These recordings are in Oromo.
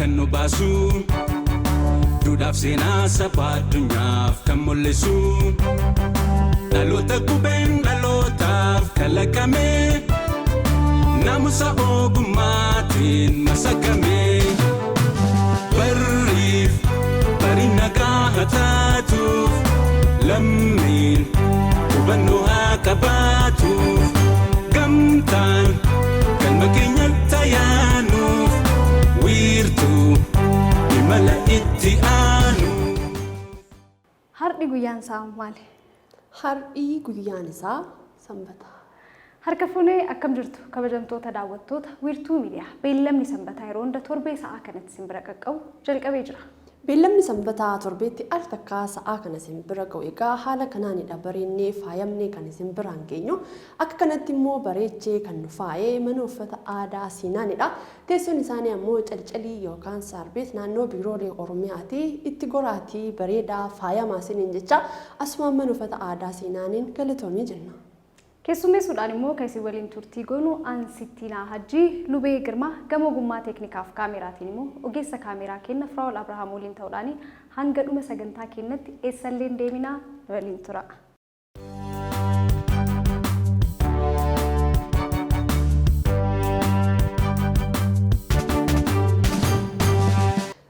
kan nu baasu duudhaaf seenaa saba addunyaaf kan mul'isu dhaloota qubeen dhalootaaf kalaqame naamusa ogummaatiin masakame bariif bari nagaa hataatuuf lammiin hubannoo haa qabaatuuf gamtaan kan makeenyatti ayaanuuf wiirtuu imala itti aanu. Har'i guyyaan isaa maali? Har'i guyyaan isaa Sanbata. Harka fuunee akkam jirtu kabajamtoota daawwattoota wiirtuu miidiyaa beellamni Sanbataa yeroo hunda torbee sa'aa kanatti simbira qaqqabu jalqabee jira. Beellamni Sanbataa torbeetti al takka sa'aa kana simbira ga'u egaa haala kanaanidha bareennee faayamnee kan simbiraan geenyu akka kanatti immoo bareechee kan nu faayee mana uffata aadaa Siinaanidha. Teessoon isaanii ammoo calcalii yookaan saarbeet naannoo biiroolee Oromiyaati itti goraatii bareedaa faayamaa siniin jecha asumaan mana uffata aadaa Siinaaniin galatoomii jenna. Keessummeessuudhaan immoo kan isin waliin turtii goonu Ansittiinaa Hajjii Lubee Girmaa gama ogummaa teeknikaaf kaameraatiin immoo ogeessa kaameraa kenna Firaa'ol Abrahaam waliin ta'uudhaan hanga dhuma sagantaa keenyatti eessallee deeminaa waliin tura.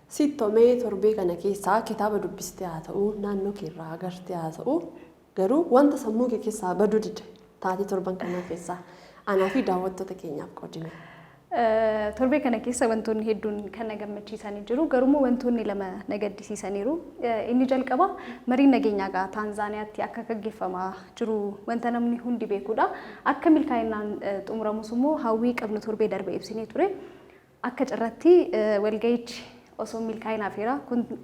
Sittomee torbee kana keessaa kitaaba dubbistee haa ta'u naannoo keerraa agartee haa ta'u garuu wanta sammuu kee keessaa baduu dide taatee torban kana keessaa anaa fi daawwattoota keenyaaf qoodime. Torbee kana keessa wantoonni hedduun kan na gammachiisanii jiru garuu wantoonni lama na gaddisiisaniiru. Inni jalqaba mariin nageenyaa Taanzaaniyaatti akka gaggeeffamaa jiru wanta namni hundi beekudha. Akka milkaa'inaan xumuramus immoo hawwii qabnu torbee darbe ibsinee ture. Akka carratti walga'ichi osoo milkaa'inaa feera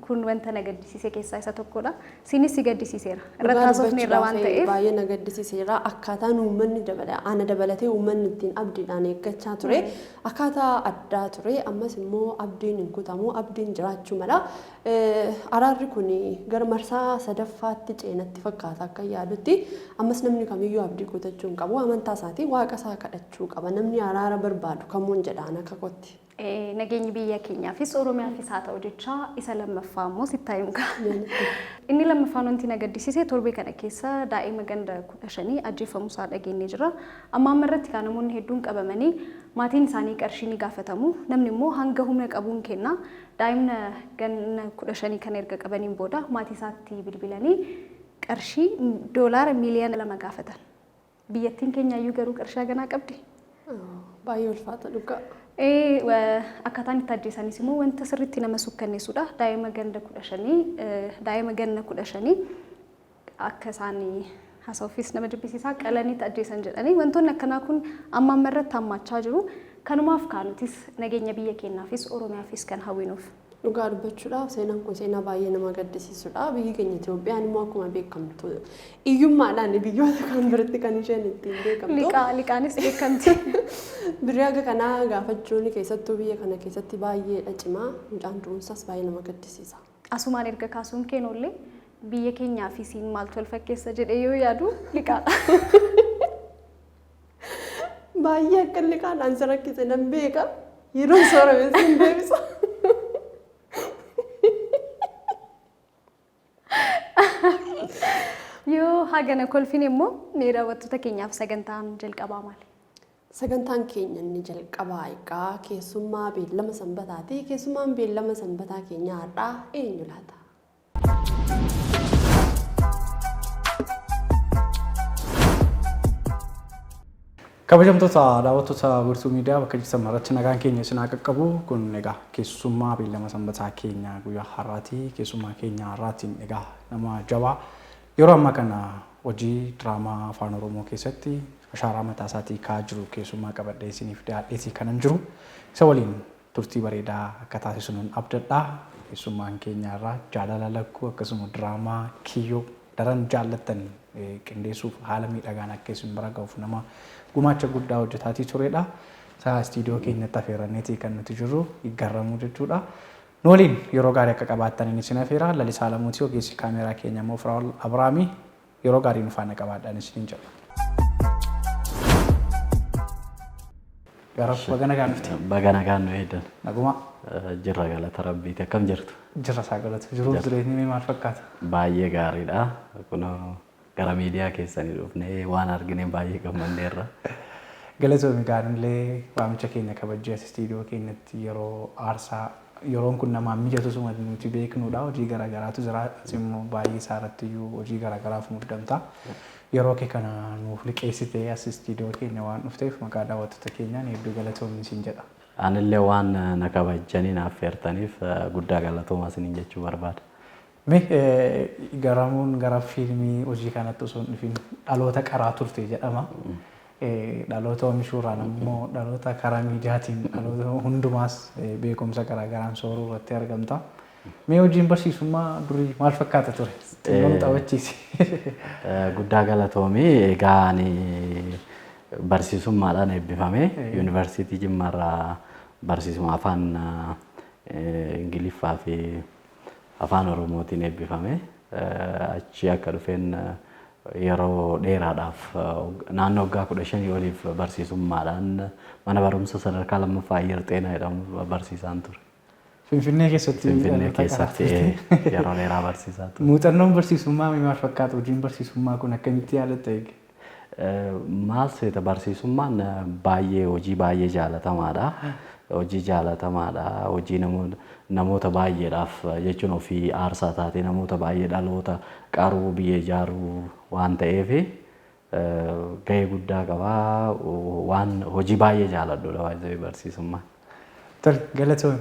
kun wanta na gaddisiise keessaa isa tokkodha. Sinis si gaddisiiseera. Irratti irra waan ta'eef baay'ee na gaddisiiseera. Akkaataan uummanni ana dabalatee uummanni ittiin abdiidhaan eeggachaa ture akkaataa addaa ture. Ammas immoo abdiin hin kutamu abdiin jiraachuu mala. Araarri kun gara marsaa sadaffaatti ceenatti fakkaata akka yaadutti ammas namni kamiyyuu abdii kutachuu hin qabu. Amantaa isaatiin waaqa isaa kadhachuu qaba. Namni araara barbaadu kamuun jedhaan akka kotti. Nageenyi biyya keenyaafis Oromiyaafis haa ta'u jecha isa lammaffaa immoo sittaayuun ga'a. Inni lammaffaan wanti na gaddisiise torbee kana keessa daa'ima ganda 15 ajjeefamuusaa dhageenye jira. Amma irratti kan namoonni hedduun qabamanii maatiin isaanii qarshii ni gaafatamu. Namni immoo hanga humna qabuun kenna. Daa'imna ganda 15 kan erga qabaniin booda maatii isaatti bilbilanii qarshii doolaara miliyoona 2 gaafatan. Biyyattiin keenya iyyuu garuu qarshii haganaa qabdi. Baay'ee ulfaata dhugaa. Akkaataan itti ajjeesanis immoo wanta sirriitti nama sukkanneessudha. Daa'ima ganda 15 akka isaan haasawuufis nama jibbisiisaa qalaniitti ajjeesan jedhanii wantoonni akkanaa kun amma irratti hammachaa jiru. Kanumaaf kaanutis nageenya biyya keenyaafis Oromiyaafis kan hawwinuuf. Dhugaa dubbachuudhaaf seenaan kun seenaa baay'ee nama gaddisiisudha. Biyyi keenya Itoophiyaan immoo akkuma beekamtu hiyyummaadhaan biyyoota kan biratti kan isheen ittiin beekamtu. Liqaanis beekamti. Birraaga kanaa gaafachuun keessattuu biyya kana keessatti baay'ee cimaa mucaan du'uunsaas baay'ee nama gaddisiisa. Asumaan erga kaasuun keenollee biyya keenyaafis maaltu wal fakkeessa jedhee yoo yaadu liqaadha. Baay'ee akka liqaadhaan si rakkise nan beeka. Yeroo soorame sin deebisa. Yoo hagana kolfin immoo mee daawwattoota keenyaaf sagantaan jalqabaa maali? Sagantaan keenya inni jalqabaa egaa keessummaa beellama Sanbataati. Keessummaan beellama Sanbataa keenyaa har'aa eenyu laata? Kabajamtoota daawwattoota wiirtuu miidiyaa bakka jirtan maratti nagaan keenya isin haa qaqqabu. Kun egaa keessummaa beellama Sanbataa keenya guyyaa har'aati. Keessummaa keenya har'aatiin egaa nama jabaa yeroo ammaa kana hojii diraamaa afaan Oromoo keessatti ashaaraa mataa isaatii kaa'aa jiru keessummaa qabadhee isiniif dhiyaadheetii kanan jiru. Isa waliin turtii bareedaa akka taasisuun abdadhaa. Keessummaan keenya irraa jaalala lakkuu akkasuma diraamaa kiyyoo daran jaallattan qindeessuuf haala miidhagaan akka isin bira ga'uuf nama gumaacha guddaa hojjetaatii turedha. Isaa istiidiyoo keenyatti affeerranneetii kan nuti jirru garramuu jechuudha. Nu waliin yeroo gaarii akka qabaattan isin affeera. Lalisaa Lamuutii ogeessi kaameraa keenya immoo Firaa'ol Abrahaamii yeroo gaarii nu faana qabaadhaan isin jedha. Garaf bagana kan dhufte. Bagana kan nu eedan. Naguma Jirra galata rabbiiti akkam jirtu. jirra saagalatu jiruuf jireenya maal fakkaata? Baay'ee gaariidha. Kunoo gara miidiyaa keessanii dhufnee waan argine baay'ee gammanneerra. Galatoomii gaariillee waamicha keenya kabajjee istiidiyoo keenyatti yeroo aarsaa yeroon kun namaan mijatu suma nuti beeknudha. Hojii garaagaraatu jira. Immoo baay'ee isaarratti iyyuu hojii garaagaraaf muddamta. Yeroo kee kana nuuf liqeessitee as istiidiyoo keenya waan dhufteef maqaa daawwattoota keenyaan hedduu galatoomii siin jedha. Anillee waan na kabajjanii naaf feertaniif guddaa galatoomaa isiniin jechuu barbaada. Garamuun gara fiilmii hojii kanatti osoo hin dhufin dhaloota qaraa turte jedhama. Dhaloota oomishuuraan ammoo dhaloota karaa miidiyaatiin dhaloota hundumaas beekumsa garaagaraan sooruu irratti argamta. Mee hojiin barsiisummaa durii maal fakkaata ture? Xinnoon taphachiisi. Guddaa galatoomii egaa ani barsiisummaadhaan eebbifame yuunivarsiitii Jimmaarraa barsiisuma afaan Ingiliffaa fi afaan Oromootiin eebbifame. Achi akka dhufeen yeroo dheeraadhaaf naannoo waggaa 15 oliif barsiisummaadhaan mana barumsa sadarkaa lammaffaa Ayyer Xeenaa jedhamu barsiisaan ture. Finfinnee keessatti yeroo dheeraa barsiisaa ture. Muuxannoon barsiisummaa maal fakkaata? Hojiin barsiisummaa kun akkamitti yaadatta eege? Maal seeta barsiisummaan baay'ee hojii baay'ee jaalatamaadha. Hojii jaalatamaadha. Hojii namoota baay'eedhaaf jechuun ofii aarsaa taatee namoota baay'ee dhaloota qaruu biyya ijaaruu waan ta'eef gahee guddaa qabaa. Waan hojii baay'ee jaaladhudha waa'ee barsiisummaa. Galatoon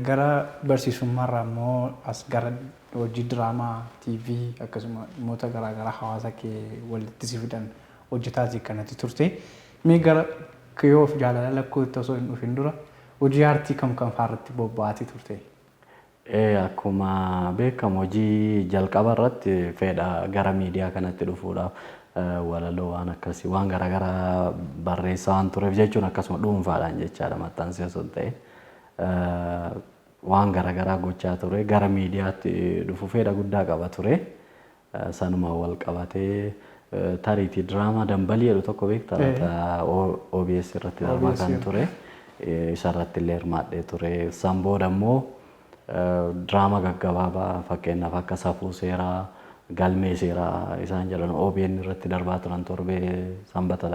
gara barsiisummaarraa immoo as gara hojii diraamaa, TV akkasuma dhimmoota garaagaraa hawaasa kee walitti si fidan hojjetaatii kanatti turte. Mee gara kiyoof jaalala lakkootti osoo hin dhufin dura hojii aartii kam faarratti bobba'atii turte? Akkuma beekamu hojii jalqaba irratti fedha gara miidiyaa kanatti dhufuudhaaf walaloo waan akkasii waan garaagaraa barreessaa waan tureef jechuun akkasuma dhuunfaadhaan jechaadha maxxansee osoo hin ta'in. Waan garaagaraa gochaa ture gara miidiyaatti dhufu fedha guddaa qaba ture. Sanuma wal qabatee tariitii diraamaa dambalii jedhu tokko beektaa OBS irratti darbaa kan ture. Isarratti illee hirmaadhee ture. San booda immoo diraamaa gaggabaabaa fakkeenyaaf akka safuu seeraa, galmee seeraa isaan jedhan OBN irratti darbaa turan torbee sanbata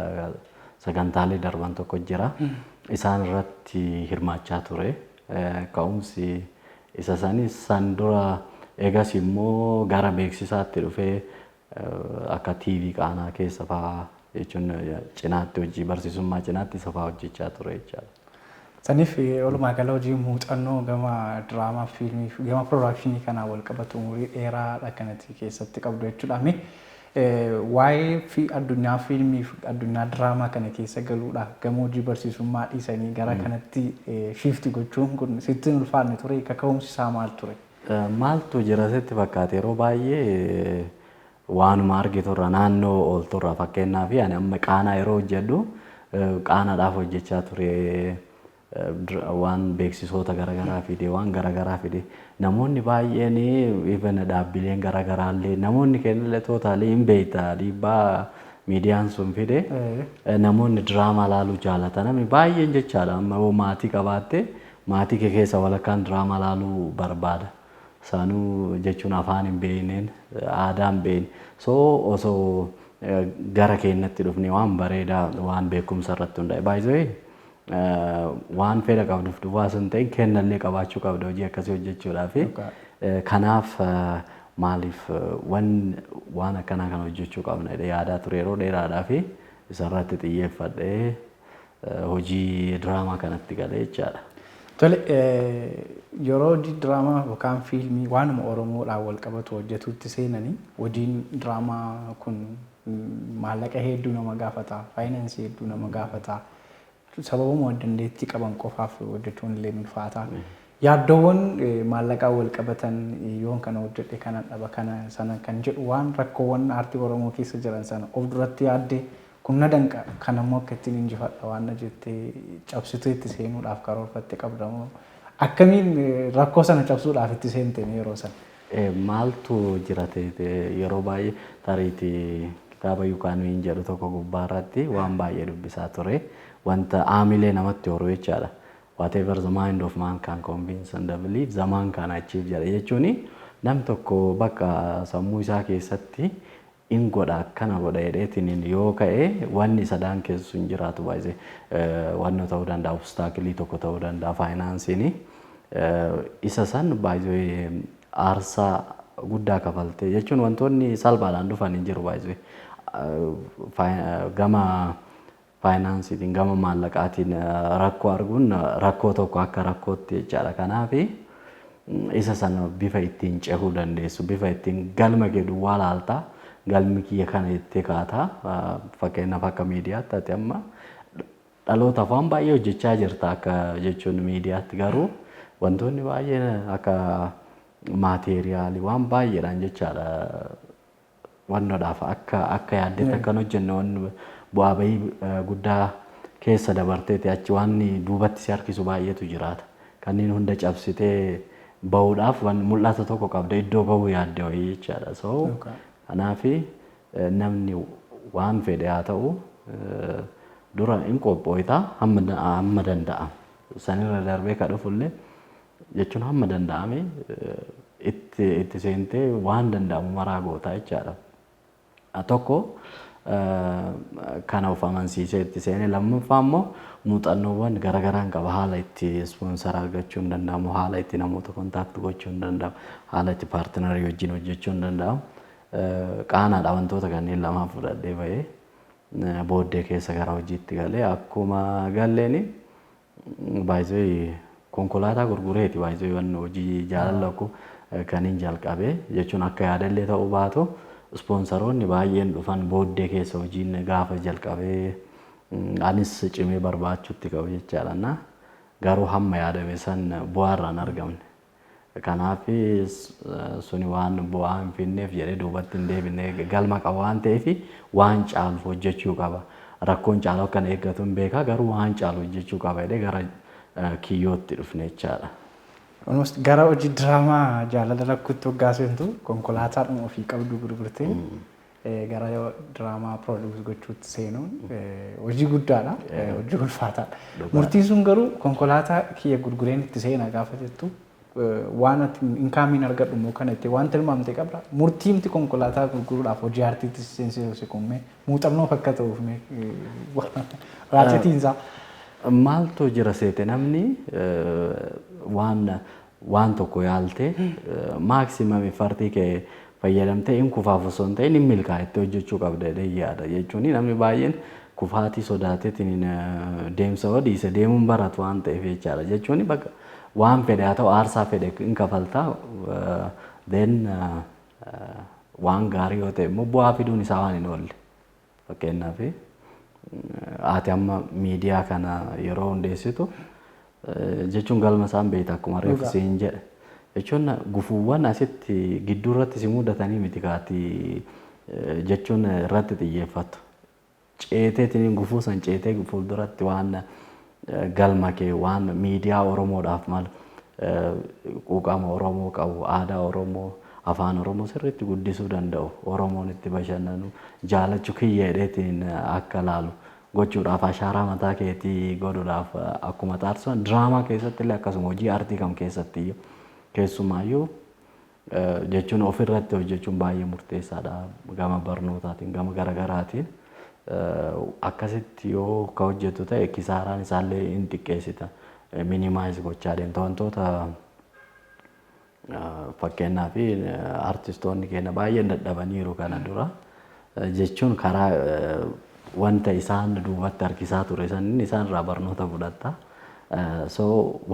sagantaalee darban tokko jira. Isaan irratti hirmaachaa ture. Ka'umsi isa sanis san dura eegas immoo gara beeksisaatti dhufee akka TV qaanaa keessa fa'aa jechuun cinaatti hojii barsiisummaa cinaatti isa fa'aa hojjechaa ture jechaadha. Saniif walumaa gala hojii muuxannoo gama diraamaa fiilmii gama piroodakshinii kanaa wal qabatu umurii dheeraadha kanatti keessatti qabdu jechuudha. Waa'ee fi addunyaa fiilmii fi addunyaa diraamaa kana keessa galuudhaaf gama hojii barsiisummaa dhiisanii gara kanatti shiifti gochuun kun sitti ulfaanne ture kaka'umsi isaa maal ture? Maaltu jira sitti fakkaate yeroo baay'ee waanuma argiturra naannoo oolturra fakkeenyaaf ani amma qaanaa yeroo hojjedhu qaanaadhaaf hojjechaa ture. Waan beeksisoota garaagaraa fide waan garaagaraa fide namoonni baay'een even dhaabbileen garaagaraallee namoonni kennillee tootaalii hin beektaa dhiibbaa miidiyaan sun fide namoonni diraamaa laaluu jaalatan namni baay'een jechaadha amma maatii qabaatte maatii kee keessa walakkaan diraamaa laaluu barbaada saanuu jechuun afaan hin beekneen aadaa hin beekne osoo gara keenyatti dhufne waan bareedaa waan beekumsa irratti hundaa'e baay'ee waan fedha qabduuf duwwaa sun ta'in kennallee qabaachuu qabda hojii akkasii hojjechuudhaaf. Kanaaf maaliif waan akkanaa kana hojjechuu qabna yaadaa ture yeroo dheeraadhaaf isarratti xiyyeeffadhee hojii diraamaa kanatti galee jechaadha. Tole yeroo hojii diraamaa yookaan fiilmii waanuma Oromoodhaan wal qabatu hojjetuutti seenanii hojiin diraamaa kun maallaqa hedduu nama gaafata, faayinaansii hedduu nama gaafata. Sababuma dandeettii qaban qofaaf hojjechuun illee ulfaata. Yaaddoowwan maallaqaa wal qabatan yoon kana hojjedhe kana dhaba kana sana kan jedhu waan rakkoowwan aartii Oromoo keessa jiran sana of duratti yaaddee kun na danqa kan ammoo akka ittiin injifadha waan na jettee cabsitee itti seenuudhaaf karoorfatte qabdamoo akkamiin rakkoo sana cabsuudhaaf itti seente yeroo sana? Maaltu jira yeroo baay'ee tariitii kitaaba Yukaaniin jedhu tokko gubbaarratti waan baay'ee dubbisaa ture. Wanta aamilee namatti horu jechaadha. Whatever the mind of man can convince and believe, the man can achieve jedha jechuuni nam tokko bakka sammuu isaa keessatti in godha akkana godha jedheetiin yoo ka'e wanni sadaan keessu hin jiraatu baay'ee wanni ta'uu danda'a obstaakilii tokko ta'uu danda'a faayinaansiin isa san baay'ee aarsaa guddaa kafalte jechuun wantoonni salphaadhaan dhufan hin jiru baay'ee gama faayinaansiitiin gama maallaqaatiin rakkoo arguun rakkoo tokko akka rakkootti jechaadha. Kanaaf isa sana bifa ittiin cehuu dandeessu bifa ittiin galma jedhu waa laaltaa galmi kiyya kana itti kaataa fakkeenyaaf akka miidiyaatti ati amma dhaloota waan baay'ee hojjechaa jirta akka jechuun miidiyaatti garuu wantoonni baay'ee akka maateeriyaalii waan baay'eedhaan jechaadha wannoodhaaf akka yaaddetti akkan hojjenne waan bu'aa bahii guddaa keessa dabarteeti achi waan duubatti si harkisu baay'eetu jiraata. Kanneen hunda cabsitee bahuudhaaf mul'ata tokko qabda iddoo gahuu yaadde wayii jechaadha. So kanaaf namni waan fedhe haa ta'u dura hin qophooyta hamma danda'a. Sanirra darbee ka dhufullee jechuun hamma danda'ame itti seentee waan danda'amu maraa goota jechaadha. Tokko kana of amansiisee itti seenee lammaffaa immoo muuxannoowwan garagaraan qaba haala itti ispoonsara argachuu hin danda'amu haala itti namoota kontaakti gochuu hin danda'amu haala itti paartinarii wajjin hojjechuu hin danda'amu qaanaadha wantoota kanneen lamaan fudhadhee bahee booddee keessa gara hojiitti galee akkuma galleeni baay'ee konkolaataa gurgureeti baay'ee waan hojii jaalalakku kan hin jalqabe jechuun akka yaadallee ta'uu baatu ispoonsaroonni baay'een dhufan booddee keessa hojiin gaafa jalqabee anis cimee barbaachuutti qabu jechaadha. Garuu hamma yaadame san bu'aarraan argamne. Kanaaf suni waan bu'aa hin finneef jedhee duubatti hin deebine galma qaba waan ta'eef waan caalu hojjechuu qaba. Rakkoon caalu akka eeggatu hin beeka garuu waan caalu hojjechuu qaba jedhee gara kiyyootti dhufne jechaadha. Almost gara hojii diraamaa jaalala rakkutti hoggaa seentu konkolaataadhuma ofii qabdu gurgurtee gara diraamaa produce gochuutti seenuun hojii guddaadha hojii ulfaataadha. Murtiin sun garuu konkolaataa kiyya gurgureen itti seena gaafa jettu waan inkaamiin argadhu immoo kana itti waan tilmaamte qabda. Murtiimti konkolaataa gurguruudhaaf hojii aartiitti seensisuu kummee muuxannoo akka ta'uuf raajetiinsaa. Maaltu jira seete namni waan tokko yaalte maaksimaam fartii kee fayyadamtee in kufaaf osoo hin ta'in in milkaa'etti hojjechuu qabda jedhee yaada jechuun namni baay'een kufaatii sodaateetiin deemsa dhiise deemuun baratu waan ta'eef jechaadha jechuun bakka waan fedhe haa ta'u aarsaa fedhe in kafaltaa then waan gaarii yoo ta'e immoo bu'aa fiduun isaa waan hin oolle fakkeenyaaf ati amma miidiyaa kana yeroo hundeessitu jechuun galma isaan beekta akkuma reefu siin jedhe jechuun gufuuwwan asitti gidduu irratti si mudatanii miti kaati jechuun irratti xiyyeeffatu. Ceeteetiin gufuu san ceetee fuulduratti waan galma kee waan miidiyaa Oromoodhaaf maal quuqama Oromoo qabu aadaa Oromoo afaan Oromoo sirriitti guddisuu danda'u Oromoon itti bashannanu jaalachuu kiyya jedheetiin akka laalu gochuudhaaf ashaaraa mataa keetii godhuudhaaf akkuma taasisan diraamaa keessatti illee akkasuma hojii aartii kam keessatti keessumaayyuu jechuun ofirratti hojjechuun baay'ee murteessaadha gama barnootaatiin gama garagaraatiin akkasitti yoo ka hojjetu ta'e kisaaraan isaallee hin xiqqeessita minimaayiz gochaa deemta wantoota fakkeenyaaf artistoonni keenya baay'ee dadhabaniiru kana dura jechuun karaa wanta isaan duubatti harkisaa ture sanin isaan irraa barnoota fudhatta so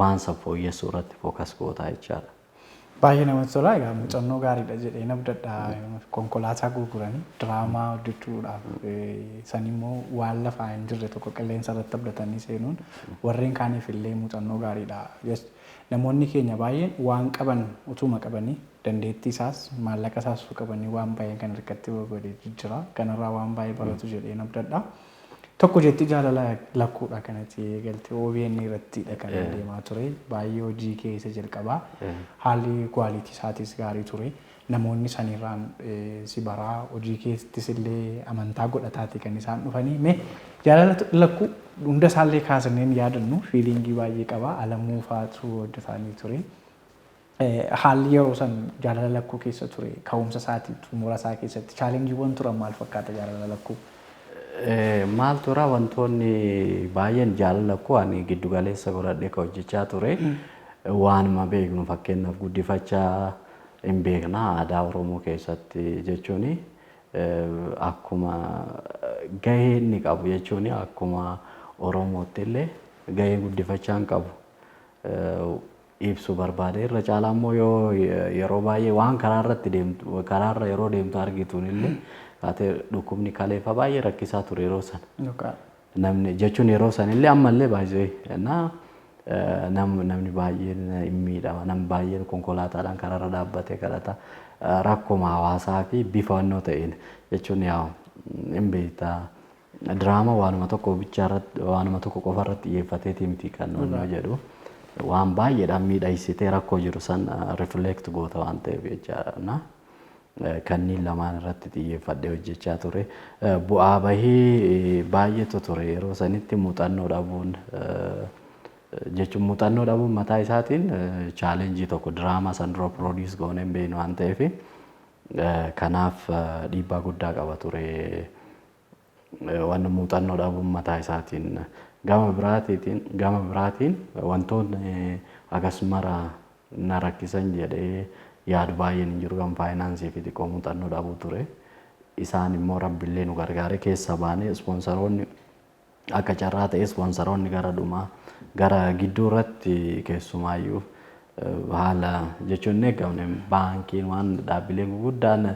waan fooyyessuu irratti fookas goota jechaadha. Baay'ee namatti tola egaa muuxannoo gaariidha jedhee nabdadha konkolaataa gurguranii diraamaa hojjechuudhaaf san immoo waan lafaa hin jirre tokko qilleensa irratti abdatanii seenuun warreen kaaniif illee muuxannoo gaariidha. Namoonni keenya baay'een waan qaban utuma qabanii dandeettii isaas maallaqa isaas qabanii waan baay'ee kan harkatti godhee jira kanarraa waan baay'ee baratu jedhee nabdadha. Tokko jetti jaalala lakkuudha kanatti eegalte OBN irrattidha kan deemaa ture baay'ee hojii keessa jalqabaa haalli kwaalitii isaatis gaarii ture namoonni sanirraan si baraa hojii keessattis illee amantaa godhataati kan isaan dhufanii mee jaalala lakkuu hunda isaallee kaasneen yaadannu fiilingii baay'ee qaba alamuu faatu hojjetanii ture. Haalli yeroo san jaalala lakkuu keessa ture ka'umsa isaatii xumura isaa keessatti chaalenjiiwwan turan maal fakkaata jaalala lakkuu? Maal tura wantoonni baay'een jaalala lakkuu ani giddu galeessa godhadhee ka hojjechaa ture waanuma beeknu fakkeenyaaf guddifachaa hin beekna aadaa Oromoo keessatti jechuun akkuma gahee inni qabu jechuun akkuma Oromootti illee gahee guddifachaan qabu ibsu barbaade irra caalaa immoo yeroo baay'ee waan karaarratti deemtu karaarra yeroo deemtu argituun illee kaatee dhukkubni kaleessa baay'ee rakkisaa ture yeroo sana namni jechuun yeroo sana illee ammallee baay'ee namni baay'een hin miidhama namni baay'een konkolaataadhaan karaarra dhaabbatee kadhata rakkuma hawaasaa fi bifa wannoo ta'een jechuun yaa hin beektaa diraama waanuma tokko bichaarratti waanuma tokko qofarratti xiyyeeffateeti miti kan wannoo jedhu waan baay'eedhaan miidhagsitee rakkoo jiru san reflect goota waan ta'eef jechaadha. Kanneen lamaan irratti xiyyeeffadhee hojjechaa ture. Bu'aa bahii baay'eetu ture yeroo sanitti muuxannoo dhabuun jechuun muuxannoo dhabuun mataa isaatiin chaalenjii tokko diraamaa san dura produce goonee hin beeknu waan ta'eef kanaaf dhiibbaa guddaa qaba ture. Waan muuxannoo dhabuun mataa isaatiin gama biraatiin wantoonni akkasumara na rakkisan jedhee yaadu baay'een hin jiru kan faayinaansii fi xiqqoo muuxannoo dhabuu ture. Isaan immoo rabbillee nu gargaare keessa baanee ispoonsaroonni akka carraa ta'e ispoonsaroonni gara gidduu irratti keessumaayyuu haala jechuun eegamne baankiin waan dhaabbileen guguddaan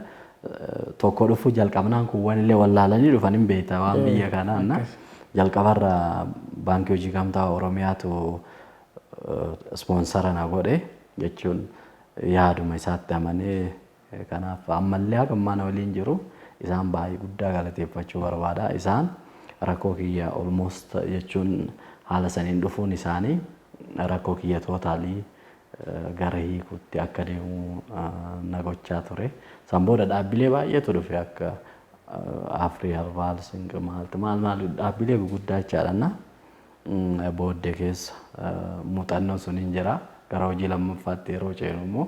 tokko dhufu jalqabnaan kuuwwan illee wallaalanii dhufan hin beekta waan biyya kanaa jalqabarra baankii hojii gamtaa Oromiyaatu ispoonsara na godhe jechuun yaaduma isaatti amanee kanaaf ammallee akka mana waliin jiru isaan baay'ee guddaa galateeffachuu barbaada. Isaan rakkoo kiyya almost jechuun haala saniin dhufuun isaanii rakkoo kiyya tootaalii gara hiikutti akka deemu na gochaa ture. San booda dhaabbilee baay'eetu dhufe akka Afrii Harbaal Sinq maal dhaabbilee guguddaa jechaadha. Booddee keessa muuxannoo sun hin jira. Gara hojii lammaffaatti yeroo ceenu immoo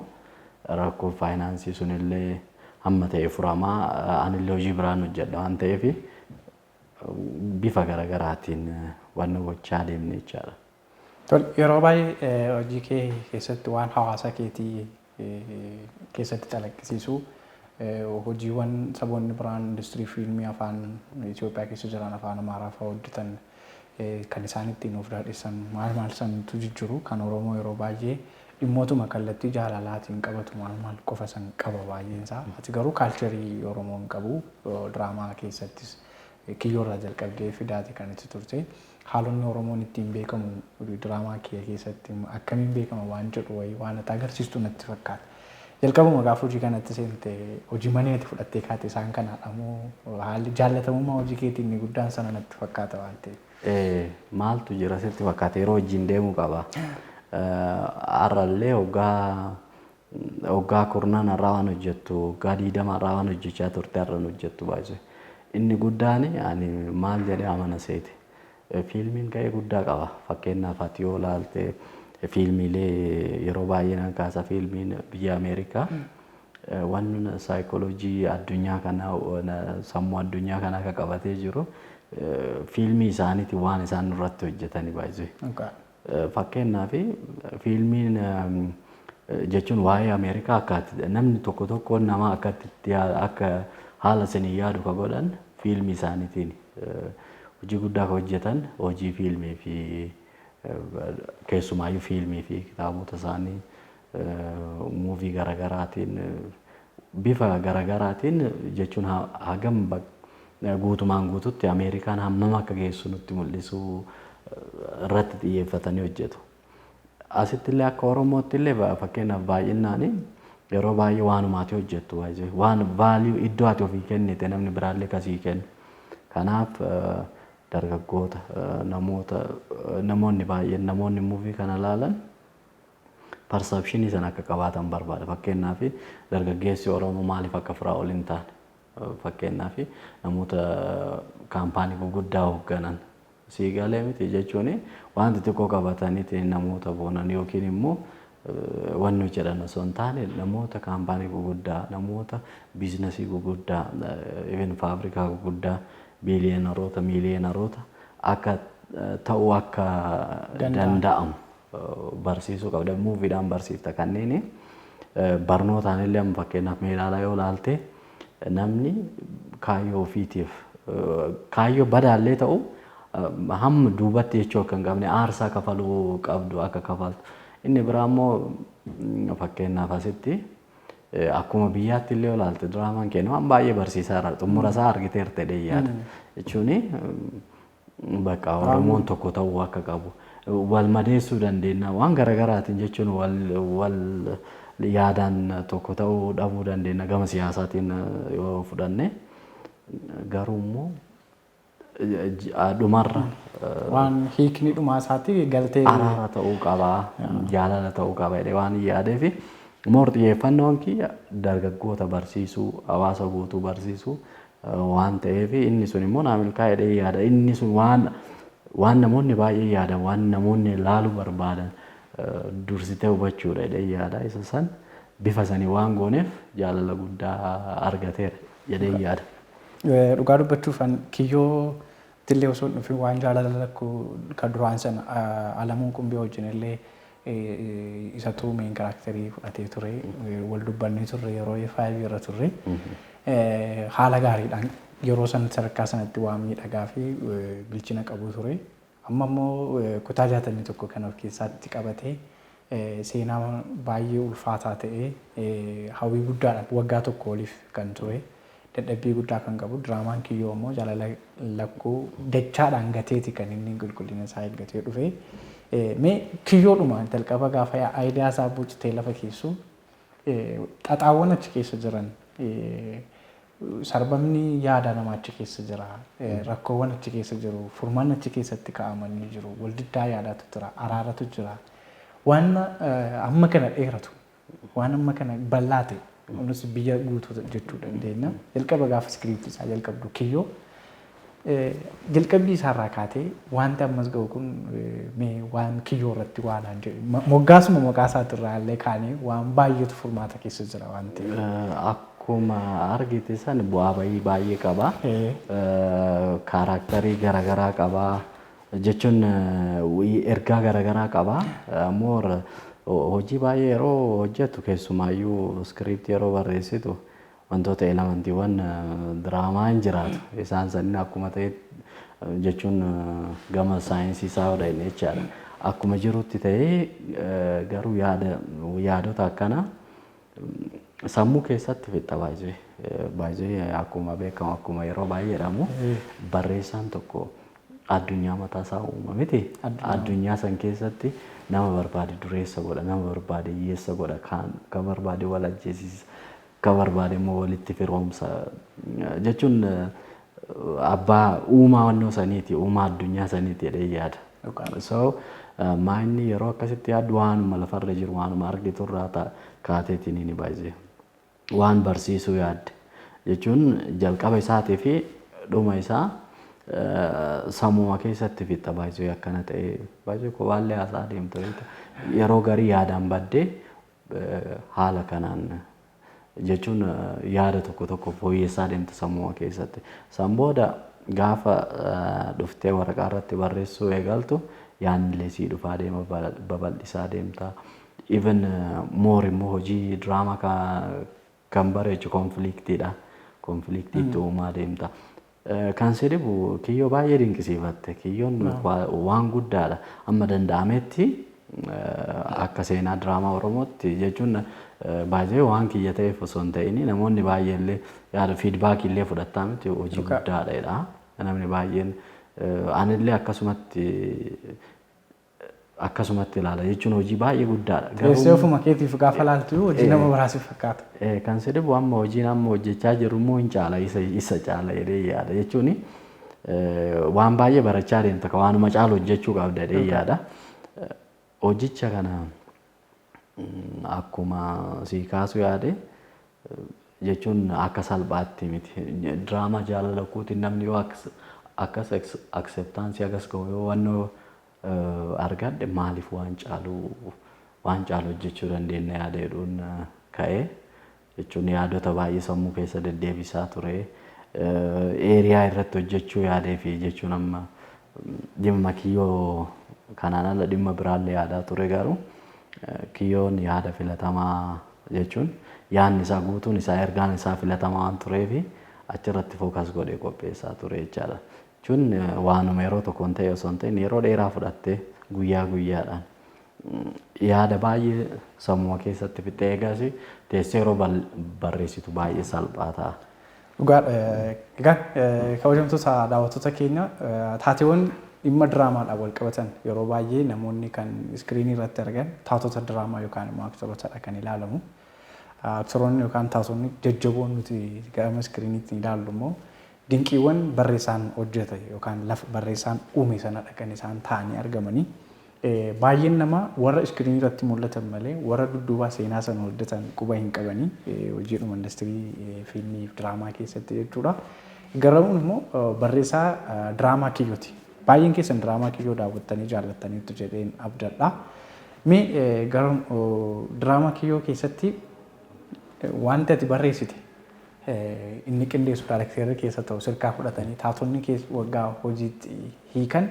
rakkoo faayinaansii sunillee hamma ta'e furamaa anillee hojii biraan hojjedha waan ta'eef bifa garaagaraatiin waan gochaa deemne jechaadha. Yeroo baay'ee hojii kee keessatti waan hawaasa keetii keessatti calaqqisiisu hojiiwwan saboonni biraan industirii fiilmii afaan Itoophiyaa keessa jiran afaan Amaaraa fa'aa hojjetan kan isaan ittiin of daadhisan maal santu jijjiiru kan Oromoo yeroo baay'ee dhimmootuma kallattii jaalalaatiin qabatu maal qofa san qaba baay'een isaa. Ati garuu kaalcharii Oromoon qabu diraamaa keessattis kiyyoorraa jalqabdee fidaati kan itti turte. Haalonni Oromoon ittiin beekamu diraamaa kee keessatti akkamiin beekama waan jedhu wayii waan ati agarsiistu natti fakkaata. Jalqabuma gaafa hojii kanatti seente hojii maneeti fudhattee kaate isaan kanaadha moo haalli jaallatamummaa hojii keetiin inni guddaan sana natti fakkaata waan ta'eef. Maaltu jira sitti fakkaata yeroo wajjin deemuu qaba. Har'allee waggaa kurnaan irraa waan hojjettu waggaa 20 irraa waan hojjechaa turte har'an hojjettu baay'ee. Inni guddaan ani maal jedhee amana seeti. Fiilmiin gahee guddaa qaba. Fakkeenyaaf ati yoo ilaalte fiilmiilee yeroo baay'ee nan kaasa fiilmiin biyya Ameerikaa waan saayikooloojii addunyaa kanaa sammuu addunyaa kanaa akka qabatee jiru fiilmii isaaniitiin waan isaan irratti hojjetanii baay'ee. Fakkeenyaaf fiilmiin jechuun waa'ee Ameerikaa akkaatti namni tokko nama akka haala sanii yaadu ka godhan fiilmii isaaniitiin hojii guddaa hojjetan hojii fiilmii fi keessumaayyuu fiilmii fi kitaabota isaanii muuvii garagaraatiin bifa garagaraatiin jechuun hagam guutumaan guututti Ameerikaan hammam akka geessu nutti mul'isuu irratti xiyyeeffatanii hojjetu. Asitti illee akka Oromootti illee fakkeenyaaf baay'inaan yeroo baay'ee waanumaati hojjettu waan vaaliyuu iddoo ati ofii kennite namni biraallee kasii kennu. Kanaaf dargaggoota namoonni baay'een namoonni muuvii kana ilaalan perceptionii sana akka qabaatan barbaada. Fakkeenyaaf dargaggeessi Oromoo maaliif akka firaa ol hin taane fakkeenyaaf namoota kaampaanii gurguddaa hoogganan siigalee miti jechuun wanti xiqqoo qabatanii namoota boonan yookiin immoo wanni jedhan osoo hin taane namoota kaampaanii gurguddaa namoota biizinasii gurguddaa even faabrikaa gurguddaa biiliyoneroota miiliyoneroota akka ta'uu akka danda'amu barsiisuu qabda. Muuviidhaan barsiifta kanneen barnootaan illee amma fakkeenyaaf meeshaalee yoo ilaalte namni kaayyoo ofiitiif kaayyoo badaallee ta'u hamma duubatti jechuu akka hin qabne aarsaa kafaluu qabdu akka kafaltu. Inni biraa immoo fakkeenyaaf asitti akkuma biyyaatti illee yoo ilaalte diraamaan kennu waan baay'ee barsiisaa jira. Xumura isaa argiteerte yaada jechuun bakka Oromoon tokko ta'uu akka qabu wal madeessuu dandeenya waan garaagaraatiin jechuun wal yaadaan tokko ta'uu dhabuu dandeenya gama siyaasaatiin yoo fudhanne garuu immoo dhumarra waan hiikni dhumaa isaatti galtee araara ta'uu qaba jaalala ta'uu qaba jedhee waan yaadee fi moor xiyyeeffannoon kiyya dargaggoota barsiisuu hawaasa guutuu barsiisuu waan ta'eef inni sun immoo naa milkaa'ee jedhee yaada. Inni sun waan namoonni baay'ee yaadan waan namoonni ilaaluu barbaadan dursitee hubachuudha jedhee yaada. Isa san bifa sanii waan gooneef jaalala guddaa argateera jedhee yaada. Dhugaa dubbachuuf kiyyoo tillee osoo dhufi waan jaalala lakkuu kan duraan sana Alamuu Qumbee wajjin illee isatu main karakterii fudhatee ture wal dubbannee turre yeroo F5 irra turre haala gaariidhaan yeroo san sadarkaa sanatti waan miidhagaa fi bilchina qabu ture. Amma immoo kutaa 61 kan of keessatti qabatee seenaa baay'ee ulfaataa ta'ee hawwii guddaadhaan waggaa tokko oliif kan ture. Dadhabbii guddaa kan qabu diraamaan kiyyoo immoo jaalala lakkuu dachaadhaan gateeti kan inni qulqullina isaa eeggatee dhufe. Mee kiyyoodhuma jalqaba gaafa aayidiyaa isaa buucitee lafa keessu xaxaawwan achi keessa jiran sarbamni yaada namaa achi keessa jira rakkoowwan achi keessa jiru furmaan achi keessatti kaa'amanii jiru waldiddaa yaadaatu jira araaratu jira waan amma kana dheeratu waan amma kana bal'aa ta'e kunis biyya guutuu jechuu dandeenya. Jalqaba gaafa iskiriiptii isaa jalqabdu kiyyoo jalqabbii isaarraa kaatee wanti ammas ga'u kun mee waan kiyyoo irratti waan moggaasuma maqaa isaatirraa illee kaanee waan baay'eetu furmaata keessa jira waan ta'eef. Akkuma argite san bu'aa baay'ee qaba. Kaaraakterii garaagaraa qaba jechuun ergaa garaagaraa qaba. Ammoo hojii baay'ee yeroo hojjetu keessumaayyuu iskiriiptii yeroo barreessitu wantoota elemantiiwwan diraamaa hin jiraatu. Isaan sanniin akkuma ta'e jechuun gama saayinsii isaa hodhan jechaadha. Akkuma jirutti ta'ee garuu yaadota akkana sammuu keessatti fixa baay'ee akkuma beekamu akkuma yeroo baay'ee jedhamu barreessaan tokko addunyaa mataa isaa uuma miti. Addunyaa san keessatti nama barbaade dureessa godha, nama barbaade hiyyeessa godha, kan barbaade wal ajjeesisa, kan barbaade immoo walitti firoomsa jechuun abbaa uumaa wannoo saniiti, uumaa addunyaa saniiti jedhee yaada. So maayinni yeroo akkasitti yaadu waanuma lafarra jiru waanuma argiturraa kaateetiin ni baay'ee waan barsiisuu yaadde jechuun jalqaba isaatii fi dhuma isaa sammuma keessatti fixa baay'ee akkana ta'e baay'ee kopaallee haasaa deemtu yeroo garii yaadaan baddee haala kanaan jechuun yaada tokko fooyyessaa deemtu sammuma keessatti. San booda gaafa dhuftee waraqaa irratti barreessuu eegaltu yaadni sii dhufaa deema babal'isaa deemta. Even more immoo hojii diraamaa kan bareechu konfliktiidha. Konfliktiitti uumaa deemta. Kan si dhibu kiyyoo baay'ee dinqisiifatte. Kiyyoon waan guddaadha. Amma danda'ametti akka seenaa diraamaa Oromootti jechuun baay'ee waan kiyya ta'eef osoo hin ta'in namoonni baay'ee illee yaada fiidbaakii illee fudhattaa miti hojii guddaadha. Namni baay'een anillee akkasumatti ilaala jechuun hojii baay'ee guddaadha. Keessee ofuma keetiif gaafa laaltu hojii nama biraasiif fakkaata. Kan si dhibu amma hojiin amma hojjechaa jiru immoo hin caala isa caala jedhee yaada jechuun waan baay'ee barachaa deemta waanuma caalu hojjechuu qabda jedhee yaada. Hojicha kana akkuma sii kaasu yaade jechuun akka salphaatti miti. Diraamaa jaalala kuutiin namni yoo akkas acceptance akkas ga'u yoo wannoo argadhe maaliif waan caalu hojjechuu dandeenya yaada jedhuun ka'ee jechuun yaadota baay'ee sammuu keessa deddeebisaa ture. Eeriyaa irratti hojjechuu yaadee fi jechuun amma dhimma kiyyoo kanaan ala dhimma biraallee yaadaa ture garuu kiyyoon yaada filatamaa jechuun yaadni isaa guutuun isaa ergaan isaa filatamaa waan tureef achirratti fookas godhee qopheessaa ture jechaadha. Jechuun waanuma yeroo tokkoon ta'e osoo hin ta'in yeroo dheeraa fudhattee guyyaa guyyaadhaan yaada baay'ee sammuu keessatti fixee eegas teessee yeroo barreessitu baay'ee salphaa ta'a. Dhugaadha. Egaa kabajamtoota daawwattoota keenya taateewwan dhimma diraamaadhaan wal qabatan yeroo baay'ee namoonni kan iskiriinii irratti argan taatota diraamaa yookaan immoo aktorootadha kan ilaalamu. Aktoroonni yookaan taatonni jajjaboon nuti gama iskiriiniitti ilaallu immoo dinqiiwwan barreessaan hojjete yookaan lafa barreessaan uume sanadha kan isaan ta'anii argamanii. Baay'een nama warra iskiriinii irratti mul'atan malee warra dudduubaa seenaa sana hojjetan quba hin qabanii hojiidhuma industirii fiilmii fi diraamaa keessatti jechuudha. Garamuun immoo barreessaa diraamaa kiyyooti. Baay'een keessan diraamaa kiyyoo daawwattanii jaallattaniitu jedheen abdadha. Mee gara diraamaa kiyyoo keessatti wanti ati barreessite inni qindeessu daayirekteerri keessa ta'u sirkaa fudhatanii taatonni waggaa hojiitti hiikan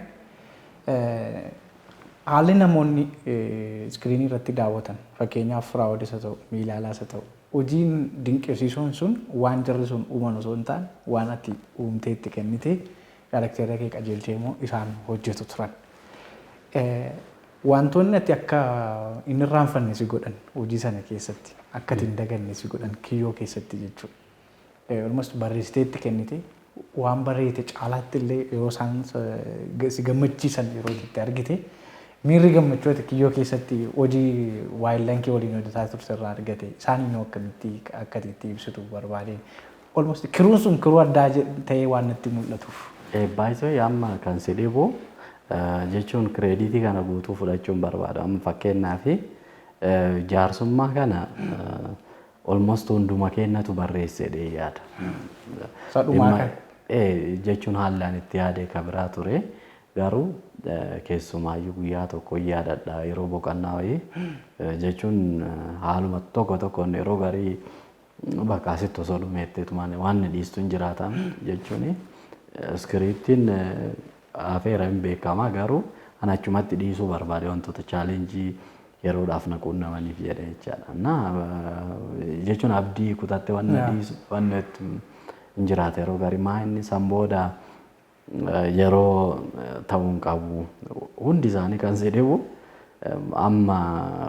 haalli namoonni iskiriinii irratti daawwatan fakkeenyaaf firaa'oodis haa ta'u miilaalaas haa ta'u hojiin dinqisiisoon sun waan jarri sun uuman osoo hin taane waan ati uumteetti kennitee daayirekteerri kee qajeelchee immoo isaan hojjetu turan. Wantoonni ati akka inni irraanfanne si godhan hojii sana keessatti akka ati hin daganne si godhan kiyyoo keessatti jechuudha. Almost barreessiteetti kennite waan barreessite caalaatti illee yeroo isaan si gammachiisan yeroo itti argite miirri gammachuu ati kiyyoo keessatti hojii waayillaan kee waliin hojjetaa turte irraa argate isaaniin akkamitti akka itti ibsitu barbaadeen. Almost kiruun sun kiruu addaa ta'ee waan natti mul'atuuf. Baay'ee amma kan si dhibu jechuun kireeditii kana guutuu fudhachuun barbaada. Amma fakkeenyaaf jaarsummaa kana almost hunduma keenyatu barreessedhee yaada. Sadhumaa kan. Jechuun haalaan itti yaadee kan biraa ture garuu keessumaayyuu guyyaa tokko yaadadha yeroo boqonnaa wayii jechuun haaluma tokkoon yeroo garii bakka asitti osoo dhumeetteetu waan dhiistuun jiraatan jechuun iskiriiptiin afeera hin beekamaa garuu ana achumatti dhiisuu barbaade wantoota chaalenjii yeroodhaaf na quunnamaniif jedhee jechaadha. Jechuun abdii kutatte waan hin jiraate yeroo garii maa inni san booda yeroo ta'uun qabu hundi isaanii kan si dhibu amma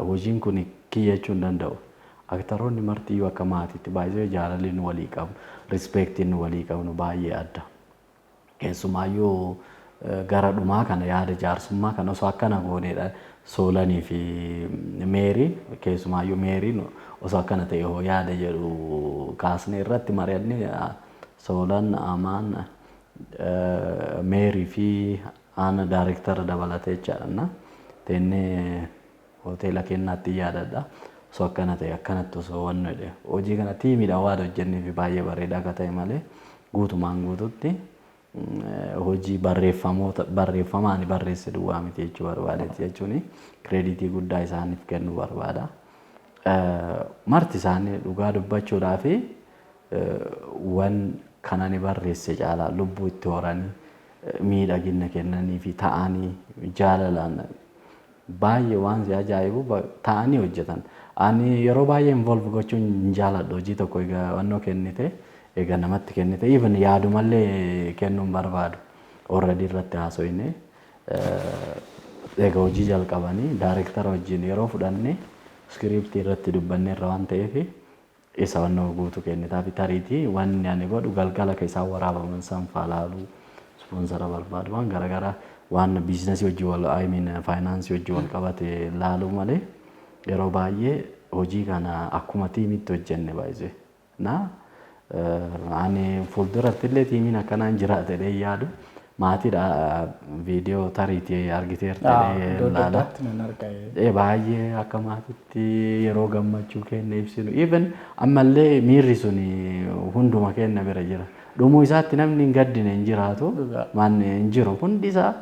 hojiin kun kiyyeechuu hin danda'u. Aktaroonni martiyyuu akka maatiitti baay'ee jaalalli walii qabu, rispeektiin walii qabnu baay'ee adda. Keessumaayyuu gara dhumaa kana yaada jaarsummaa kana osoo akkana gooneedha Soolanii fi Meeriin keessumaayyuu Meeriin osoo akkana ta'e hoo yaada jedhu kaasnee irratti mari'anne Soolan Amaan Meerii fi ana daayirektara dabalatee jechaadha. Tennee hoteela kennaatti yaadadha. Osoo akkana ta'e akkanatti osoo wannoodhe hojii kana tiimiidhaan waan hojjennee fi baay'ee bareedaa akka ta'e malee guutumaan guututti hojii barreeffamaan barreesse duwwaa miti jechuu barbaadeeti jechuun kireeditii guddaa isaaniif kennuu barbaada. Marti isaanii dhugaa dubbachuudhaa fi waan kana ni barreesse caalaa lubbuu itti horanii miidhagina kennanii fi ta'anii jaalalaan baay'ee waan si ajaa'ibu ta'anii hojjetan. Ani yeroo baay'ee involve gochuun hin jaaladhu hojii tokko egaa wannoo kennite egaa namatti kennite even yaadumallee kennuun barbaadu already irratti haasoyne egaa hojii jalqabanii daayirektara wajjin yeroo fudhanne iskiriiptii irratti dubbanne irra waan ta'eef isa wannoo guutuu kennitaa fi tariitii wanni ani godhu galgala keessaa waraabaman san faalaaluu sponsora barbaadu waan garaagaraa waan biizinasii hojii wal faayinaansii hojii wal qabate laaluu malee yeroo baay'ee hojii kana akkuma tiimitti hojjenne baay'ee na ani fuulduratti illee tiimiin akkanaan jiraate yaadu maatiidha viidiyoo tariitii argiteerta ilaala. Baay'ee akka maatiitti yeroo gammachuu kenna ibsinu. Even ammallee miirri sun hunduma kenna bira jira. Dhumuu isaatti namni hin gaddine hin jiraatu. Manni hin jiru hundi isaa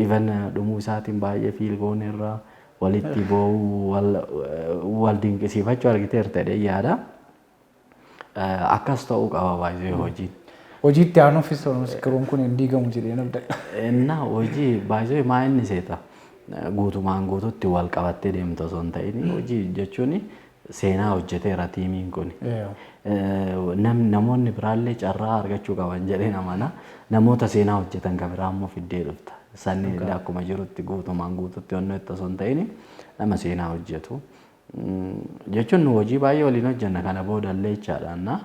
even dhumuu isaatiin baay'ee fiilgoon irraa walitti boo'uu wal dinqisiifachuu argiteerta yaada. Akkas ta'uu qaba baay'ee hojiin. Hojiitti aanuufis miskiruun kun hin diigamu jedhee namda. Hojii baay'ee maa inni seeta guutumaan guututti wal qabattee deemtu osoo hin ta'in hojii jechuun seenaa hojjeteera tiimiin kun. Namoonni biraallee carraa argachuu qaban jedhee namana namoota seenaa hojjetan kan biraa immoo fiddee dhufta. Sanni akkuma jirutti guutumaan guututti onnoo itti osoo hin ta'in nama seenaa hojjetu. Jechuun hojii baay'ee waliin hojjenna kana boodallee jechaadha.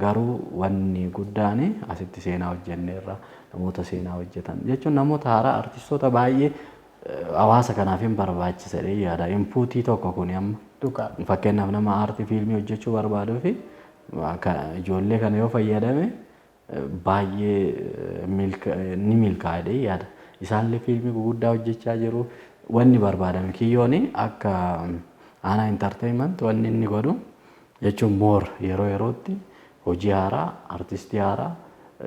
Garuu wanni guddaan asitti seenaa hojjenneerra namoota seenaa hojjetan jechuun namoota haaraa artistoota baay'ee hawaasa kanaaf hin barbaachisadhe yaada. Inpuutii tokko kun amma fakkeenyaaf nama aartii fiilmii hojjechuu barbaaduu fi ijoollee kana yoo fayyadame baay'ee ni milkaa'edhe yaada. Isaallee fiilmii guguddaa hojjechaa jiru wanni barbaadame kiyyoon akka aanaa intarteeyiment wanni inni godhu jechuun moor yerootti hojii haaraa, artistii haaraa,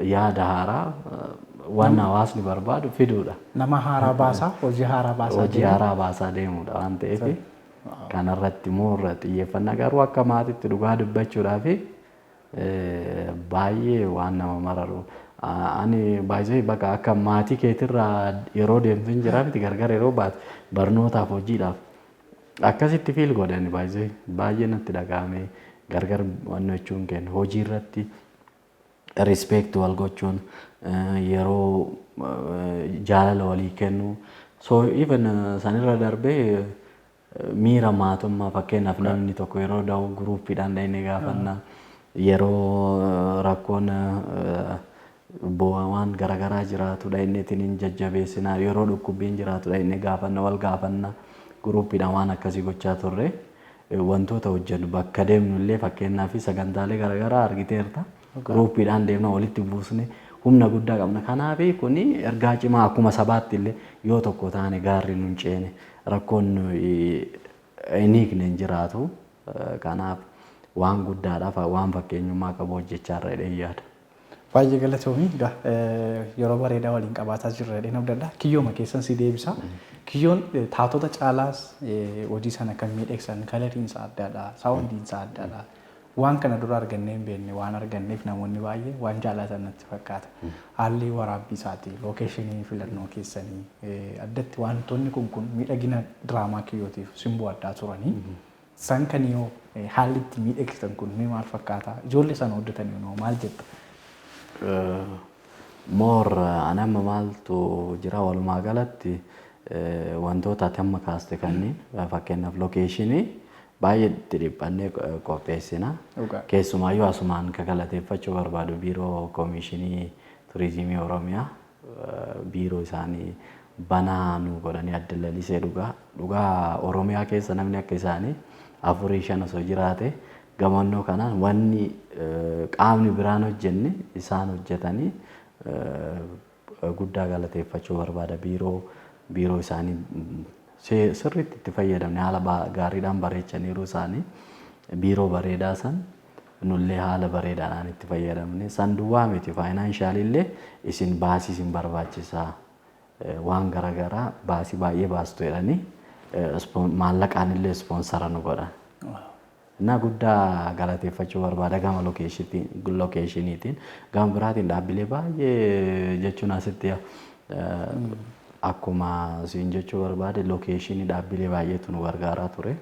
yaada haaraa waan hawaasni barbaadu fiduudha. Nama haaraa baasaa, hojii haaraa baasaa deemuudha waan ta'eef kanarratti moor xiyyeeffannaa garuu akka maatiitti dhugaa dubbachuudhaaf baay'ee waan nama mararu. Ani baay'ee bakka akka maatii keetirraa yeroo deemtu hin jira miti gargar yeroo baatu barnootaaf hojiidhaaf akkasitti fiil godhani baay'ee natti dhagahame. Gargar wanno jechuun kenna hojii irratti respect wal gochuun yeroo jaalala walii kennu so even sanirra darbee miira maatummaa fakkeenyaaf namni tokko yeroo da'u guruuppiidhaan dhaqnee gaafanna yeroo rakkoon waan garaagaraa jiraatu dhaqneetiin hin jajjabeessinaa yeroo dhukkubbiin jiraatu dhaqnee gaafanna wal gaafanna guruuppiidhaan waan akkasii gochaa turre. Wantoota hojjennu bakka deemnu illee fakkeenyaaf sagantaalee garaagaraa argiteerta. Guruuppiidhaan deemna walitti buusne humna guddaa qabna. Kanaaf kun ergaa cimaa akkuma sabaatti illee yoo tokko taane gaarri nu hin ceene rakkoon hin hiikne hin jiraatu. Kanaaf waan guddaadhaaf waan fakkeenyummaa qabu hojjechaa irra yaada. Baay'ee galatoomii yeroo bareedaa waliin qabaataa jirra jedhee nama danda'a. Kiyyooma keessan si deebisa. Kiyyoon taatota caalaas hojii sana kan miidhagsan kalariinsa addaadha, saawundiinsa addaadha. Waan kana dura argannee hin beekne waan arganneef namoonni baay'ee waan jaalatan natti fakkaata. Haalli waraabbii isaati, lookeeshinii filannoo keessanii addatti wantoonni kun miidhagina diraamaa kiyyootiif simboo addaa turanii. San kan yoo haalli itti miidhagsitan kun maal fakkaata? Ijoollee sana hojjetanii maal jetta? Moor anamma maaltu jira walumaa galatti wantoota amma kaaste kanneen fakkeenyaaf lookeeshinii baay'ee itti dhiphannee qopheessina. Keessumaayyuu asumaan galateeffachuu barbaadu biiroo koomishinii turizimii Oromiyaa biiroo isaanii banaa nu godhanii adda lalisee dhugaa Oromiyaa keessa namni akka isaanii 4-5 osoo jiraate gamannoo kanaan wanni qaamni biraan hojjenne isaan hojjetanii guddaa galateeffachuu barbaada biiroo isaanii sirriitti itti fayyadamne haala gaariidhaan bareechaniiru isaanii biiroo bareedaa san nullee haala bareedaadhaan itti fayyadamne san duwwaa miti faayinaanshaaliillee isin baasii isin barbaachisaa waan garaagaraa baasii baay'ee baastu jedhanii maallaqaan illee ispoonsara nu godhan. Na guddaa galateeffachuu barbaada gama lookeeshiniitiin gama biraatiin dhaabbilee baay'ee jechuun asitti akkuma siin jechuu barbaade lookeeshinii dhaabbilee baay'eetu nu gargaaraa ture.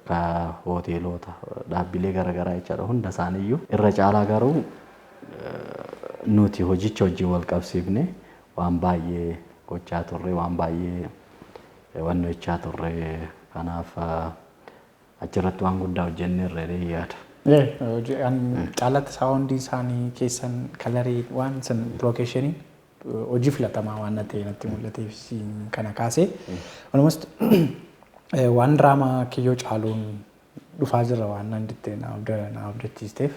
Ka hoteelota dhaabbilee garaagaraa jechaadha hunda isaaniiyyuu irra caalaa garuu nuti hojicha wajjin wal qabsiifne waan baay'ee gochaa turre waan baay'ee wanno jechaa turre kanaaf achirratti waan guddaa hojjennee irra yaada. Caalatti saawundii isaanii keessan kalarii waan san lookeeshiniin hojii filatamaa waan ta'e natti mul'ateef kana kaasee walumas waan diraamaa kiyyoo caaluun dhufaa jira waan nan dittee na abdachiisteef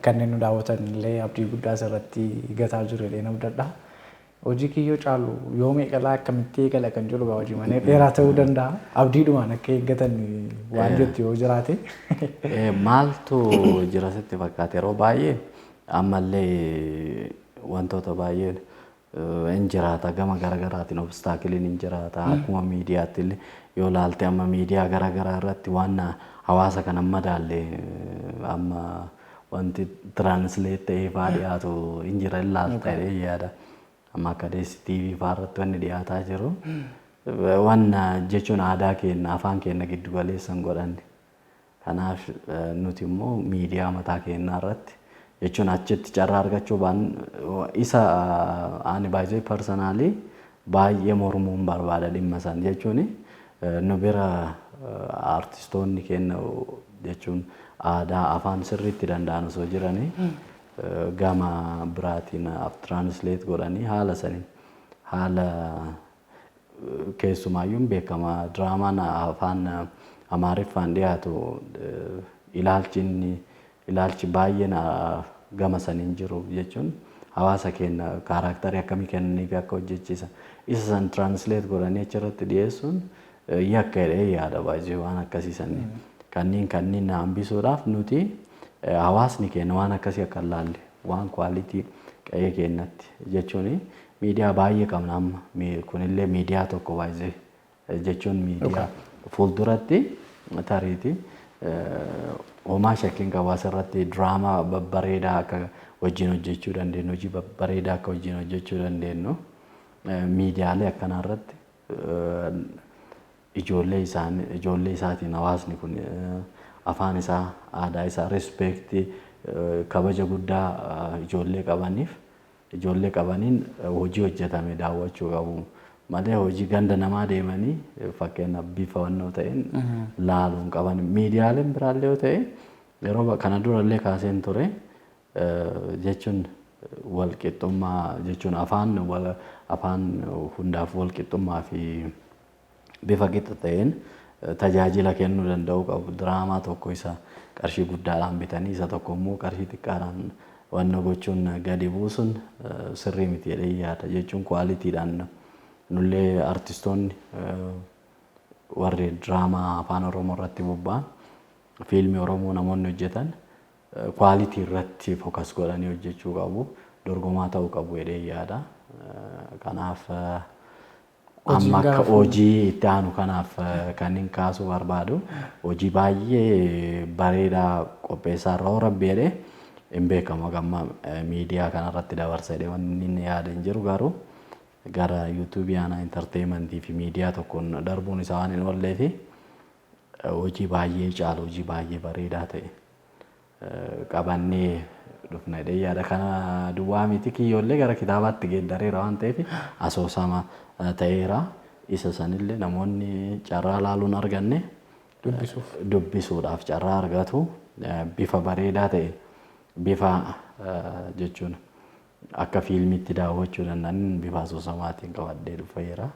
kanneen nu daawwatan illee abdii guddaa asirratti gataa jiru illee nama dadhaa. Hojii kiyyoo caalu yoo meeqalaa akkamitti eegala kan jedhu gaa hojii manee dheeraa ta'uu danda'a. Abdiidhumaan akka eeggatan waan jettu yoo jiraate. Maaltu jira sitti fakkaate yeroo baay'ee ammallee wantoota baay'een hin jiraata gama garaagaraatiin obstaakiliin hin jiraata akkuma miidiyaatti illee yoo laalte amma miidiyaa garaagaraa irratti waan hawaasa kan amma daallee amma wanti tiraansleet ta'ee fa'aa dhiyaatu hin jira ilaalta jedhee yaada. Amma akka DSTV fa'aa irratti wanni dhiyaataa jiru waan jechuun aadaa keenya afaan keenya giddu galeessan godhanne. Kanaaf nuti immoo miidiyaa mataa keenyaa irratti jechuun achitti carraa argachuu isa ani baay'ee personaalii baay'ee mormuun barbaada dhimma san jechuun nu bira artistoonni keenya jechuun aadaa afaan sirriitti danda'an osoo jiranii gama biraatiin translate godhanii haala saniin haala keessumaayyuu beekama diraamaan afaan Amaariffaan dhiyaatu ilaalchi baay'een gama saniin jiru jechuun hawaasa keenya kaaraaktarii akkamii kennanii fi akka hojjechiisan isa san translate godhanii achirratti dhiyeessuun yakka jedhee yaada baay'ee waan akkasiisan kanneen hambisuudhaaf nuti hawaasni keenya waan akkasii akka laalle waan kwaalitii qe'ee keenyatti jechuun miidiyaa baay'ee qabna amma kunillee miidiyaa tokko baay'ee jechuun miidiyaa fuulduratti tariiti homaa shakkiin qabaasa irratti diraamaa babbareedaa akka wajjin hojjechuu dandeenyu hojii babbareedaa akka wajjin hojjechuu dandeenyu miidiyaalee akkanaa irratti ijoollee isaatiin hawaasni kun afaan isaa aadaa isaa respeektii kabaja guddaa ijoollee qabaniin hojii hojjetame daawwachuu qabu. Malee hojii ganda namaa deemanii fakkeenyaaf bifa wannoo ta'een laaluun qaban miidiyaaleen biraallee yoo ta'e yeroo kana durallee kaaseen ture jechuun walqixxummaa jechuun afaan hundaaf walqixxummaa fi bifa qixa ta'een tajaajila kennuu danda'u qabu. Diraamaa tokko isa qarshii guddaadhaan bitanii isa tokko immoo qarshii xiqqaadhaan wannoo gochuun gadi buusuun sirrii miti jedhee yaada jechuun kwaalitiidhaan. Nullee artistoonni warri diraamaa afaan Oromoo irratti bobba'an fiilmii Oromoo namoonni hojjetan kwaalitii irratti fokas godhanii hojjechuu qabu dorgomaa ta'uu qabu jedhee yaada. Kanaaf amma akka hojii itti aanu kanaaf kan hin kaasuu barbaadu hojii baay'ee bareedaa qopheessaa irra rabbi jedhee hin beekamu gamma miidiyaa kanarratti dabarsa jedhee wanni inni yaada hin jiru garuu gara YouTube ana entertainmentii fi miidiyaa tokkoon darbuun isaa waan hin oollee fi hojii baay'ee caalu hojii baay'ee bareedaa ta'e qabannee dhufna jedhee yaada. Kana duwwaa miti kiyyoollee gara kitaabaatti geeddareera waan ta'eef asoosama ta'eera. Isa sanillee namoonni carraa laaluun arganne dubbisuudhaaf carraa argatu bifa bareedaa ta'e bifa jechuun akka fiilmiitti daawwachuu danda'an bifa asoosamaatiin qabadhee dhufeera.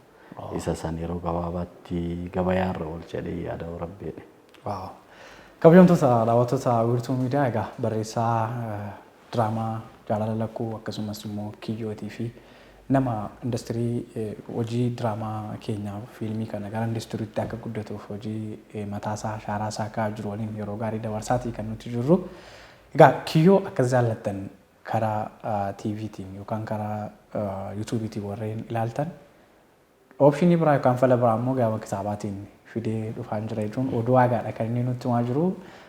Isa san yeroo gabaabaatti gabayaarra oolchee yaada rabbeedha. Kabajamtoota daawwattoota wiirtuu miidiyaa egaa barreessaa diraamaa Jaalala Lakkuu akkasumas immoo Kiyyootii fi nama industirii hojii diraamaa keenyaa fiilmii kana gara industiriitti akka guddatuuf hojii mataasaa shaaraasaa kaa'aa jiru waliin yeroo gaarii dabarsaatii kan nuti jirru. Egaa Kiyyoo akkas jaallattan karaa TVtiin yookaan karaa YouTubetiin warreen ilaaltan optionii biraa yookaan fala biraa immoo gaafa kitaabaatiin fidee dhufaan jira jechuun oduu aagaadha kan inni nutti himaa jiru.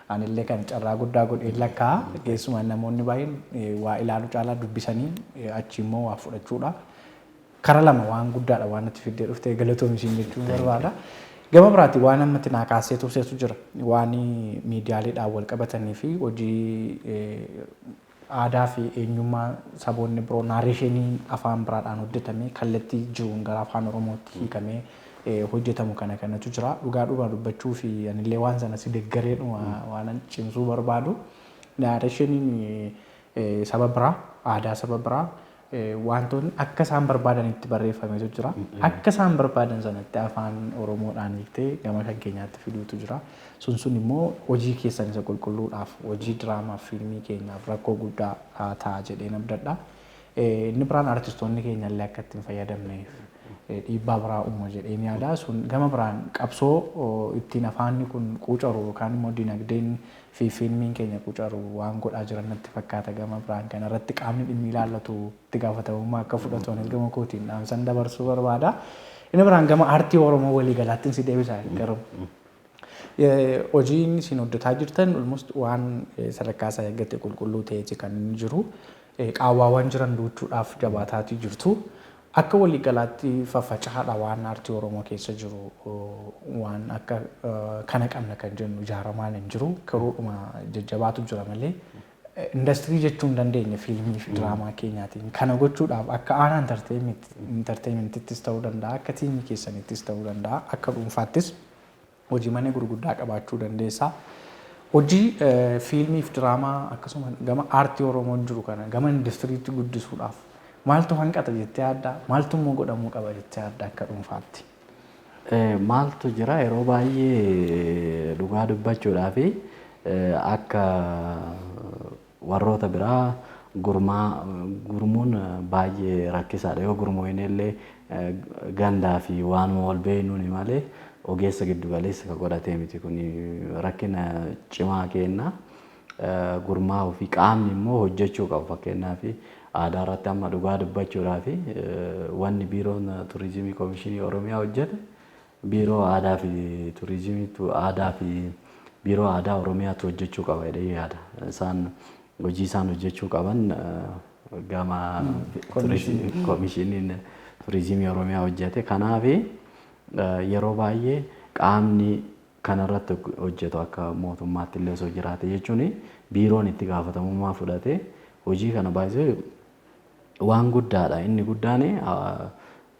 Anillee kan carraa guddaa godhee lakkaa keessumaa namoonni baay'een waa ilaalu caalaa dubbisanii achi immoo waa fudhachuudha. Kara lama waan guddaadha waan itti fiddee dhuftee galatoomisiin jechuun barbaada. Gama biraatti waan ammatti naa kaasee turseetu jira. Waan miidiyaaleedhaan wal qabatanii fi hojii aadaa fi eenyummaa saboonni biroo naareeshinii afaan biraadhaan hojjetamee kallattii jiruun gara afaan Oromootti hiikamee hojjetamu kanatu jira. Dhugaa dubbachuu fi anillee waan sana si deeggareedhu waan cimsuu barbaadu. Naareeshiniin saba biraa aadaa saba biraa wantoonni akka isaan barbaadanitti barreeffametu jira. Akka isaan barbaadan sanatti afaan Oromoodhaan hiiktee gama kan keenyaatti fiduutu jira. Sun immoo hojii keessan isa qulqulluudhaaf hojii diraamaaf fiilmii keenyaaf rakkoo guddaa ta'a jedheen abdadha. Inni biraan artistoonni keenya illee akka ittiin fayyadamneef dhiibbaa biraa uuma jedheen yaada. Sun gama biraan qabsoo ittiin afaanni kun quucaru yookaan immoo dinagdeen fi fiilmiin keenya quucaru waan godhaa jiran natti fakkaata gama biraan kana irratti qaamni dhimmi ilaallatu itti gaafatamummaa akka fudhatan gama kootiin dhaamsan dabarsuu barbaada. Inni biraan gama aartii Oromoo waliigalaatti si deebisa garuu. Hojiin isin hojjetaa jirtan almost waan sadarkaa isaa eeggate qulqulluu ta'eeti kan jiru. Qaawwaawwan jiran duuchuudhaaf jabaataatii jirtu. Akka waliigalaatti faffaca'aadha waan aartii Oromoo keessa jiru waan akka kana qabna kan jennu ijaaramaan hin jiru. Karooruma jajjabaatu jira malee industirii jechuun dandeenya fiilmii fi diraamaa keenyaatiin. Kana gochuudhaaf akka aanaa intarteementittis ta'uu danda'a, akka tiimii keessanittis ta'uu danda'a, akka dhuunfaattis hojii mana gurguddaa qabaachuu dandeessa. Hojii fiilmii fi diraamaa akkasuma gama aartii Oromoon jiru kana gama industiriitti guddisuudhaaf maaltu hanqata jettee yaadda? Maaltu immoo godhamuu qaba jettee yaadda akka dhuunfaatti? Maaltu jira yeroo baay'ee dhugaa dubbachuudhaaf akka warroota biraa gurmuun baay'ee rakkisaadha. Yoo gurmuun illee gandaa fi waanuma wal beeknuuni malee ogeessa giddu galeessa kan godhatee miti kun rakkina cimaa kenna. Gurmaa'uu fi qaamni immoo hojjechuu qabu fakkeenyaaf aadaa irratti amma dhugaa dubbachuudhaaf wanni biiroon turizimii koomishinii Oromiyaa hojjete biiroo aadaa fi turizimiitu aadaa fi biiroo aadaa Oromiyaatu hojjechuu qaba jedhee yaada. Isaan hojii isaan hojjechuu qaban gama koomishiniin turizimii Oromiyaa hojjete. Kanaaf yeroo baay'ee qaamni kanarratti hojjetu akka mootummaatti illee osoo jiraate jechuun biiroon itti gaafatamummaa fudhate hojii kana baay'ee waan guddaadha. Inni guddaan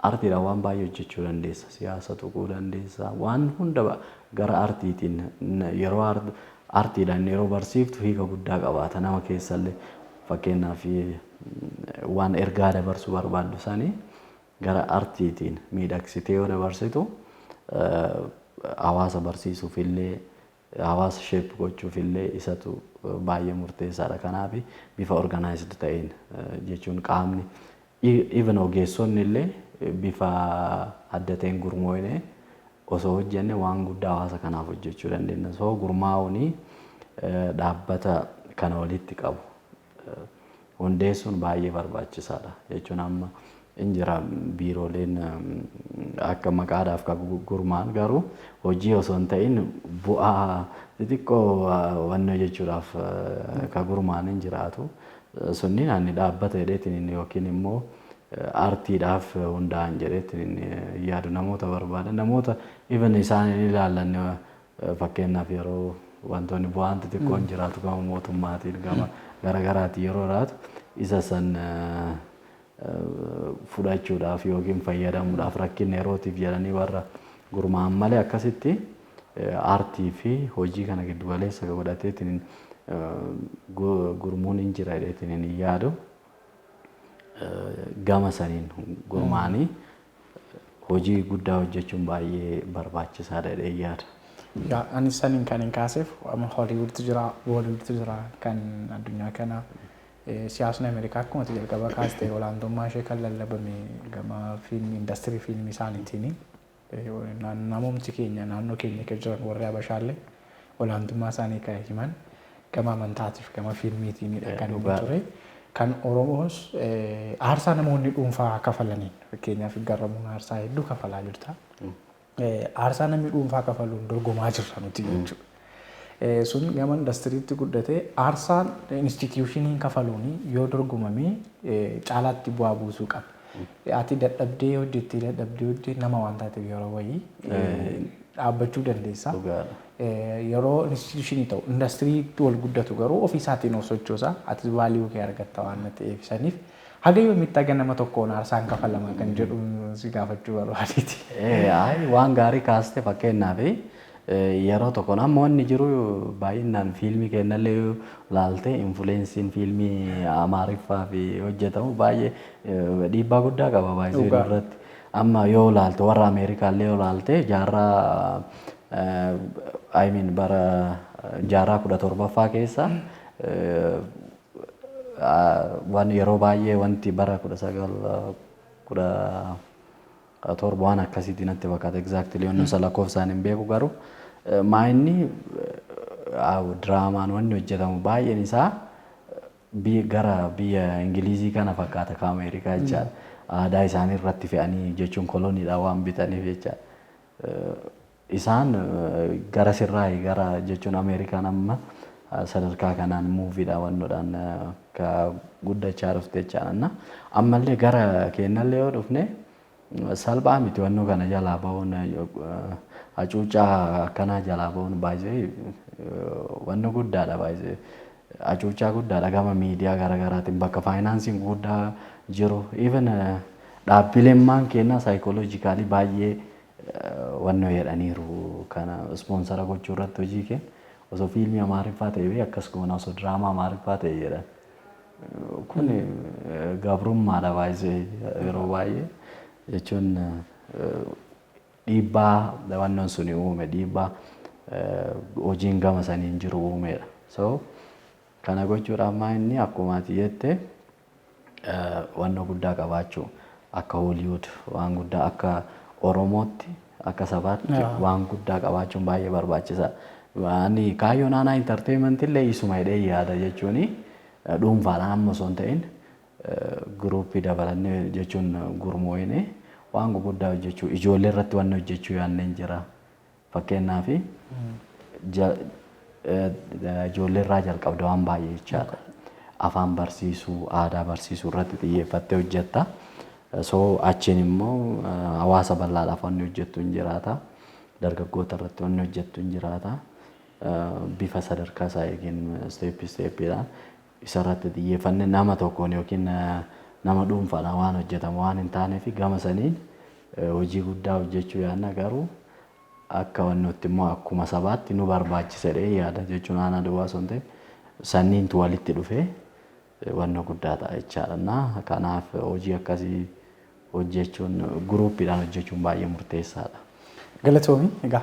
artiidhaan waan baay'ee hojjechuu dandeessa. Siyaasa tuquu dandeessa. Waan hunda gara artiitiin yeroo artiidhaan yeroo barsiiftu hiika guddaa qabaata. Nama keessallee fakkeenyaaf waan ergaa dabarsuu barbaaddu sanii gara artiitiin miidhagsitee yoo dabarsitu hawaasa barsiisuuf illee hawaasa sheep gochuuf illee isatu baay'ee murteessaadha. Kanaaf bifa organized ta'een jechuun qaamni even ogeessonni illee bifa adda ta'een gurmoofnee osoo hojjenne waan guddaa hawaasa kanaaf hojjechuu dandeenya. So gurmaa'uun dhaabbata kana walitti qabu hundeessuun baay'ee barbaachisaadha jechuun amma injira biirooleen akka maqaadhaaf kan gurmaa'an garuu hojii osoo hin ta'in bu'aa xixiqqoo wanna jechuudhaaf kan gurmaa'an hin jiraatu. Sunniin ani dhaabbata jedheetiin yookiin immoo artiidhaaf hundaa'an jedheetiin yaadu namoota barbaadan namoota even isaan ilaallan fakkeenyaaf yeroo wantoonni bu'aan xixiqqoon jiraatu gama mootummaatiin gama garaagaraatiin yeroo jiraatu isa san fudhachuudhaaf yookiin fayyadamuudhaaf rakkinni yerootiif jedhanii warra gurmaa'an malee akkasitti aartii fi hojii kana giddu galeessa godhateetiin gurmuun hin jira jedheetiin hin yaadu. Gama saniin gurmaa'anii hojii guddaa hojjechuun baay'ee barbaachisaadha jedhee yaada. Ani saniin kan hin kaaseef amma Holiwuudtu jira, Booliwuudtu jira kan addunyaa kana. Siyaasni Ameerikaa akkuma jalqaba kaastee olaantummaa ishee kan lallabame gama fiilmii industirii fiilmii isaaniitiin namoomti keenya naannoo keenya keessa jiran warri Habashaallee olaantummaa isaanii kan himan gama amantaatiif gama fiilmiitiinidha kan inni ture. Kan Oromoos aarsaa namoonni dhuunfaa kafalaniin fakkeenyaaf Garramuun aarsaa hedduu kafalaa jirta. Aarsaa namni dhuunfaa kafaluun dorgomaa jirra nuti jechuudha. Sun gama industiriitti guddate aarsaan instituutioniin kafaluuni yoo dorgomame caalaatti bu'aa buusuu qaba. Ati dadhabdee hojjettee nama waan taateef yeroo wayii dhaabbachuu dandeessa. Yeroo instituutionii ta'u industiriitti wal guddatu garuu ofiisaatiin of sochoosa ati vaaliyuu kee argatta waan ta'eef saniif haga yoomitti haga nama tokkoon aarsaan kafalama kan jedhu si gaafachuu barbaadeeti. Waan gaarii kaaste fakkeenyaaf yeroo tokko amma wanni jiru baay'inaan fiilmii kennallee laaltee influensiin fiilmii Amaariffaa fi hojjetamu baay'ee dhiibbaa guddaa qaba baay'ee irratti. Amma yoo laalte warra Ameerikaallee yoo laalte jaarraa bara jaarraa 17ffaa keessa waan yeroo baay'ee wanti bara 1917 waan akkasiitiin natti fakkaata exactly yoon nusa lakkoofsaan hin beeku garuu maayinni diraamaan wanni hojjetamu baay'een isaa gara biyya Ingilizii kana fakkaata ka Ameerikaa jechaadha. Aadaa isaanii irratti fe'anii jechuun koloniidhaan waan bitaniif jecha isaan gara sirraa gara jechuun Ameerikaan amma sadarkaa kanaan muuviidhaan wannoodhaan ka guddachaa dhufte jechaadha. Ammallee gara kennallee yoo dhufne salphaa miti wannoo kana jalaa ba'uun hacuuccaa akkanaa jalaa ba'uun baay'ee wanno guddaadha baay'ee hacuuccaa guddaadha gama miidiyaa garaagaraatiin bakka faayinaansiin guddaa jiru even dhaabbileen maan kennaa saayikooloojikaalii baay'ee wannoo jedhaniiru kana ispoonsara gochuu irratti hojii kenna osoo fiilmii Amaariffaa ta'e akkas goona osoo diraamaa Amaariffaa ta'e jedhan kun gabrummaadha baay'ee yeroo baay'ee jechuun dhiibbaa wannoon suni uume dhiibbaa hojiin gama saniin jiru uumedha. So kana gochuudhaaf maayinni akkuma ati jette wannoo guddaa qabaachuu akka Hollywood waan guddaa akka Oromootti akka sabaatti waan guddaa qabaachuun baay'ee barbaachisaadha. Waan kaayyoon aanaa entertainment illee isuma hidhee yaada jechuun dhuunfaadhaan amma osoo hin ta'in guruupii dabalannee jechuun gurmooyine waan guddaa hojjechuu ijoollee irratti waan hojjechuu yaanneen jira. Fakkeenyaaf ijoollee irraa jalqabda waan baay'ee jechaadha. Afaan barsiisuu, aadaa barsiisuu irratti xiyyeeffattee hojjetta. So achiin immoo hawaasa bal'aadhaaf waan hojjettu hin jiraata. Dargaggoota irratti waan hojjettu hin jiraata. Bifa sadarkaa isaa eegeen steeppiidhaan isarratti xiyyeeffanne nama tokkoon yookiin nama dhuunfaadhaan waan hojjetamu waan hin taaneef gama saniin hojii guddaa hojjechuu yaadna garuu akka wannooti immoo akkuma sabaatti nu barbaachisedhe yaada jechuun aanaa duwwaa osoo hin ta'in sanniintu walitti dhufee wannoo guddaa ta'a jechaadha. Kanaaf hojii akkasii hojjechuun guruuppiidhaan hojjechuun baay'ee murteessaadha. Galatoomi egaa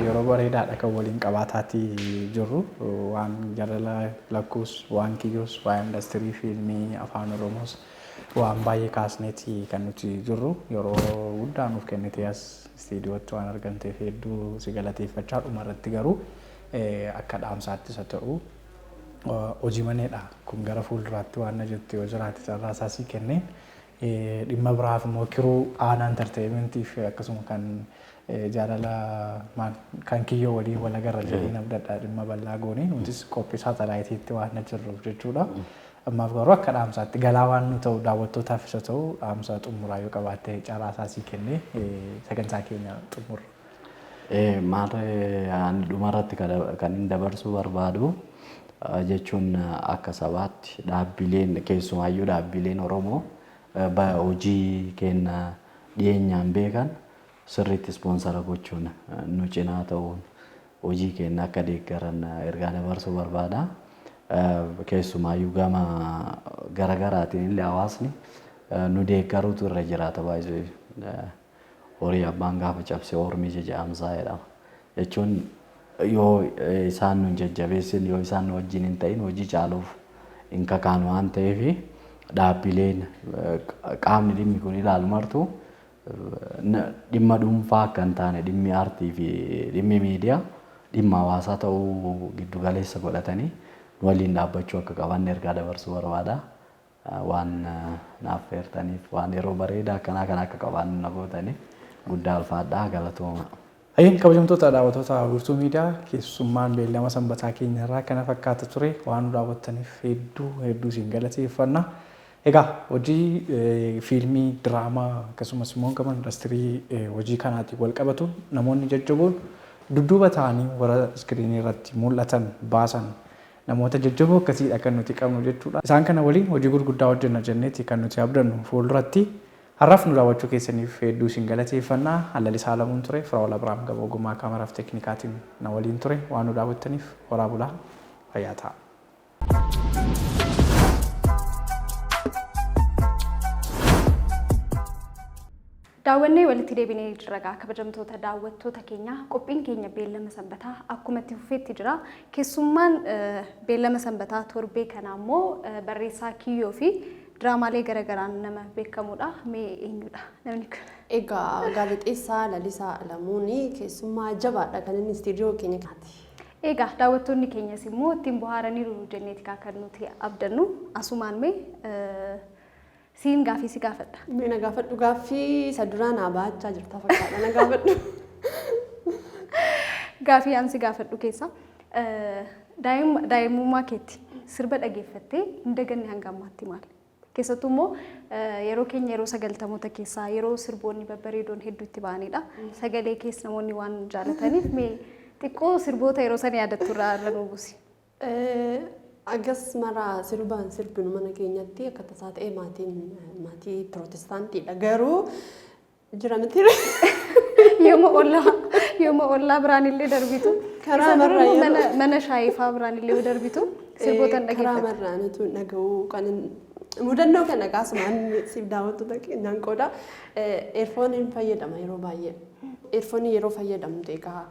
yeroo bareedaadha kan waliin qabaataatii jirru waan jaalala lakkuus waan kiyyoos waan industirii fiilmii afaan Oromoos waan baay'ee kaasneeti kan nuti jirru yeroo guddaa nuuf kennite as istiidiyootti waan argamteef hedduu si galateeffachaa dhuma irratti garuu akka dhaamsaattis haa ta'u hojii maneedha kun gara fuulduraatti waan na jettu yoo jiraate carraa isaa sii kenneen dhimma biraaf immoo kiruu aanaa entertainmentiif akkasuma kan jaalala kan kiyyoo waliin wal agarra jedheen abdadhaa dhimma bal'aa goonee nutis qophii saatalaayitiitti waan na jirruuf jechuudha. Ammaaf garuu akka dhaamsaatti galaa waan nu ta'u daawwattootaaf isa ta'u dhaamsa xumuraa yoo qabaatte carraa isaa sii kennee sagantaa keenya xumurra. Maal dhumarratti kan hin dabarsuu barbaadu jechuun akka sabaatti dhaabbileen keessumaayyuu dhaabbileen Oromoo hojii keenya dhiyeenyaan beekan sirriitti ispoonsara gochuun nu cinaa ta'uun hojii keenya akka deeggaran ergaa dabarsuu barbaada. Keessumaayyuu gama garaagaraatiin illee hawaasni nu deeggaruutu irra jiraata baay'ee horii abbaan gaafa cabse ormi jaja'amsaa jedhama. Jechuun yoo isaan nu jajjabeessin yoo isaan nu wajjin hin ta'in hojii caaluuf hin kakaanu waan ta'eef dhaabbileen qaamni dhimmi kun ilaalu martu dhimma dhuunfaa akka hin taane dhimmi aartii fi dhimmi miidiyaa dhimma hawaasaa ta'uu giddu galeessa godhatanii waliin dhaabbachuu akka qaban ergaa dabarsuu barbaada. Waan naaf feertaniif waan yeroo bareedaa akkanaa kan akka qabaannu na gootaniif guddaa ulfaadhaa galatooma. Ayyin kabajamtoota daawwattoota Wiirtuu Miidiyaa keessummaan beellama sanbataa keenya irraa kana fakkaata ture waan daawwattaniif hedduu isin galateeffanna. Egaa hojii fiilmii diraamaa akkasumas immoo gama industirii hojii kanaatiin wal qabatu namoonni jajjaboon dudduuba ta'anii warra iskiriinii irratti mul'atan baasan namoota jajjaboo akkasiidha kan nuti qabnu jechuudha. Isaan kana waliin hojii gurguddaa hojjenna jenneeti kan nuti abdannu fuulduratti Har'aaf nu daawwachuu keessaniif hedduu isin galateeffannaa. Allalisaa lamuun ture Firaa'ol Abiraam Gabaa ogummaa kaameraaf teeknikaatiin na waliin ture. Waan nu daawwattaniif horaa bulaa fayyaa ta'a. Daawwannee walitti deebinee jirra kabajamtoota daawwattoota keenya qophiin keenya beellama sanbataa akkuma itti fufeetti jira. Keessummaan beellama sanbataa torbee kana immoo barreessaa Kiyyoo fi Draamaalee garagaraan nama beekamudha. Mee eenyudha namni kun? Egaa gaazexeessaa Lalisaa Alamuuni keessummaa jabaadha kan inni istiidiyoo keenya kaati. Egaa daawwattoonni keenyas immoo ittiin bohaaraniiru jenneeti kan nuti abdannu. Asumaan mee siin gaaffii si gaafadha. Mee na gaafadhu gaaffii isa duraa naa baachaa jirta fakkaata na gaafadhu. Gaaffii aan si gaafadhu keessa daa'imummaa keetti sirba dhageeffattee hin daganne hanga ammaatti maali? Keessattuu immoo yeroo keenya yeroo sagaltamoota keessaa yeroo sirboonni babbareedoon hedduutti ba'anidha. Sagalee keessa namoonni waan jaalataniif mee xiqqoo sirboota yeroo sana yaadattu irra nu buusi. Agas mara sirbaan sirbinu mana keenyatti akka tasaa ta'e maatii pirootestaantiidha. Garuu jira miti. Yooma ollaa biraan illee darbitu. Karaa marraa mana shaayifaa biraan illee darbitu sirboota dhageeffatu. Karaa marraanitu dhaga'uu kan mudannoo kana kaasumaan siif daawwattoota keenyaan qooda eerfooniin fayyadama yeroo baay'ee. Eerfoonii yeroo fayyadamtu egaa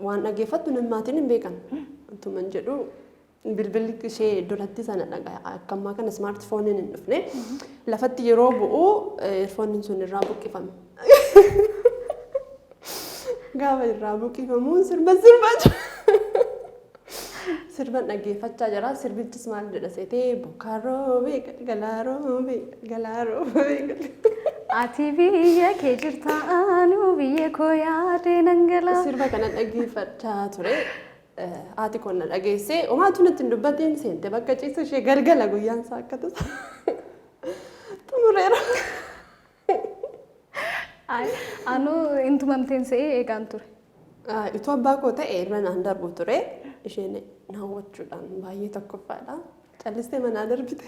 waan dhageeffattu namaatiin hin beekan. Tuman jedhu bilbilli ishee duratti sana dhagaa akka ammaa kana smaartifooniin hin dhufne lafatti yeroo bu'u eerfooniin sun irraa buqqifame. Gaafa irraa buqqifamuun sirba jira. Sirban dhageeffachaa jira. Sirbichis maal jedha seetee bokkaaroo galaaroo galaaroo. Ati biyya kee jirta anu biyya koo yaadee nangalaa. Sirba kana dhageeffachaa ture. Haati koo na dhageessee homaatu natti hin dubbatiin seente bakka ciisa ishee galgala guyyaan isaa akka tasa. Xumureera. Anu intumamteen se'ee eegaan ture. Itoo abbaa koo ta'e irra naan darbu ture. Isheen naawwachuudhaan baay'ee tokkoffaadha. Callistee manaa darbite.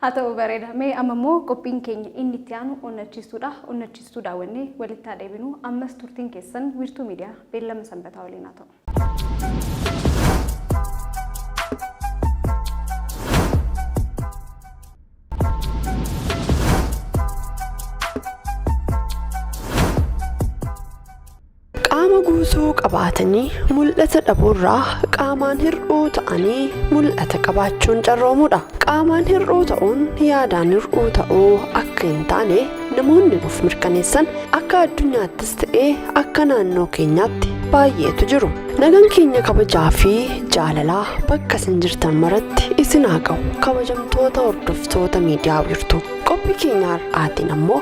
Haa ta'u bareeda. Mee amma immoo qophiin keenya inni itti aanu onnachiistuudha. Onnachiistuu daawwannee walitti haa deebinu. Ammas turtiin keessan wiirtuu miidiyaa beellama sanbataa waliin haa ta'u. Qaama guutuu qabaatanii mul'ata dhabuurraa qaamaan hir'uu ta'anii mul'ata qabaachuun carroomuudha. Qaamaan hir'uu ta'uun yaadaan hir'uu ta'uu akka hin taane namoonni nuuf mirkaneessan akka addunyaattis ta'ee akka naannoo keenyaatti baay'eetu jiru. Nagaan keenya kabajaa fi jaalalaa bakka isin jirtan maratti isin haa ga'u. Kabajamtoota hordoftoota miidiyaa wiirtuu qophii keenya har'aatiin ammoo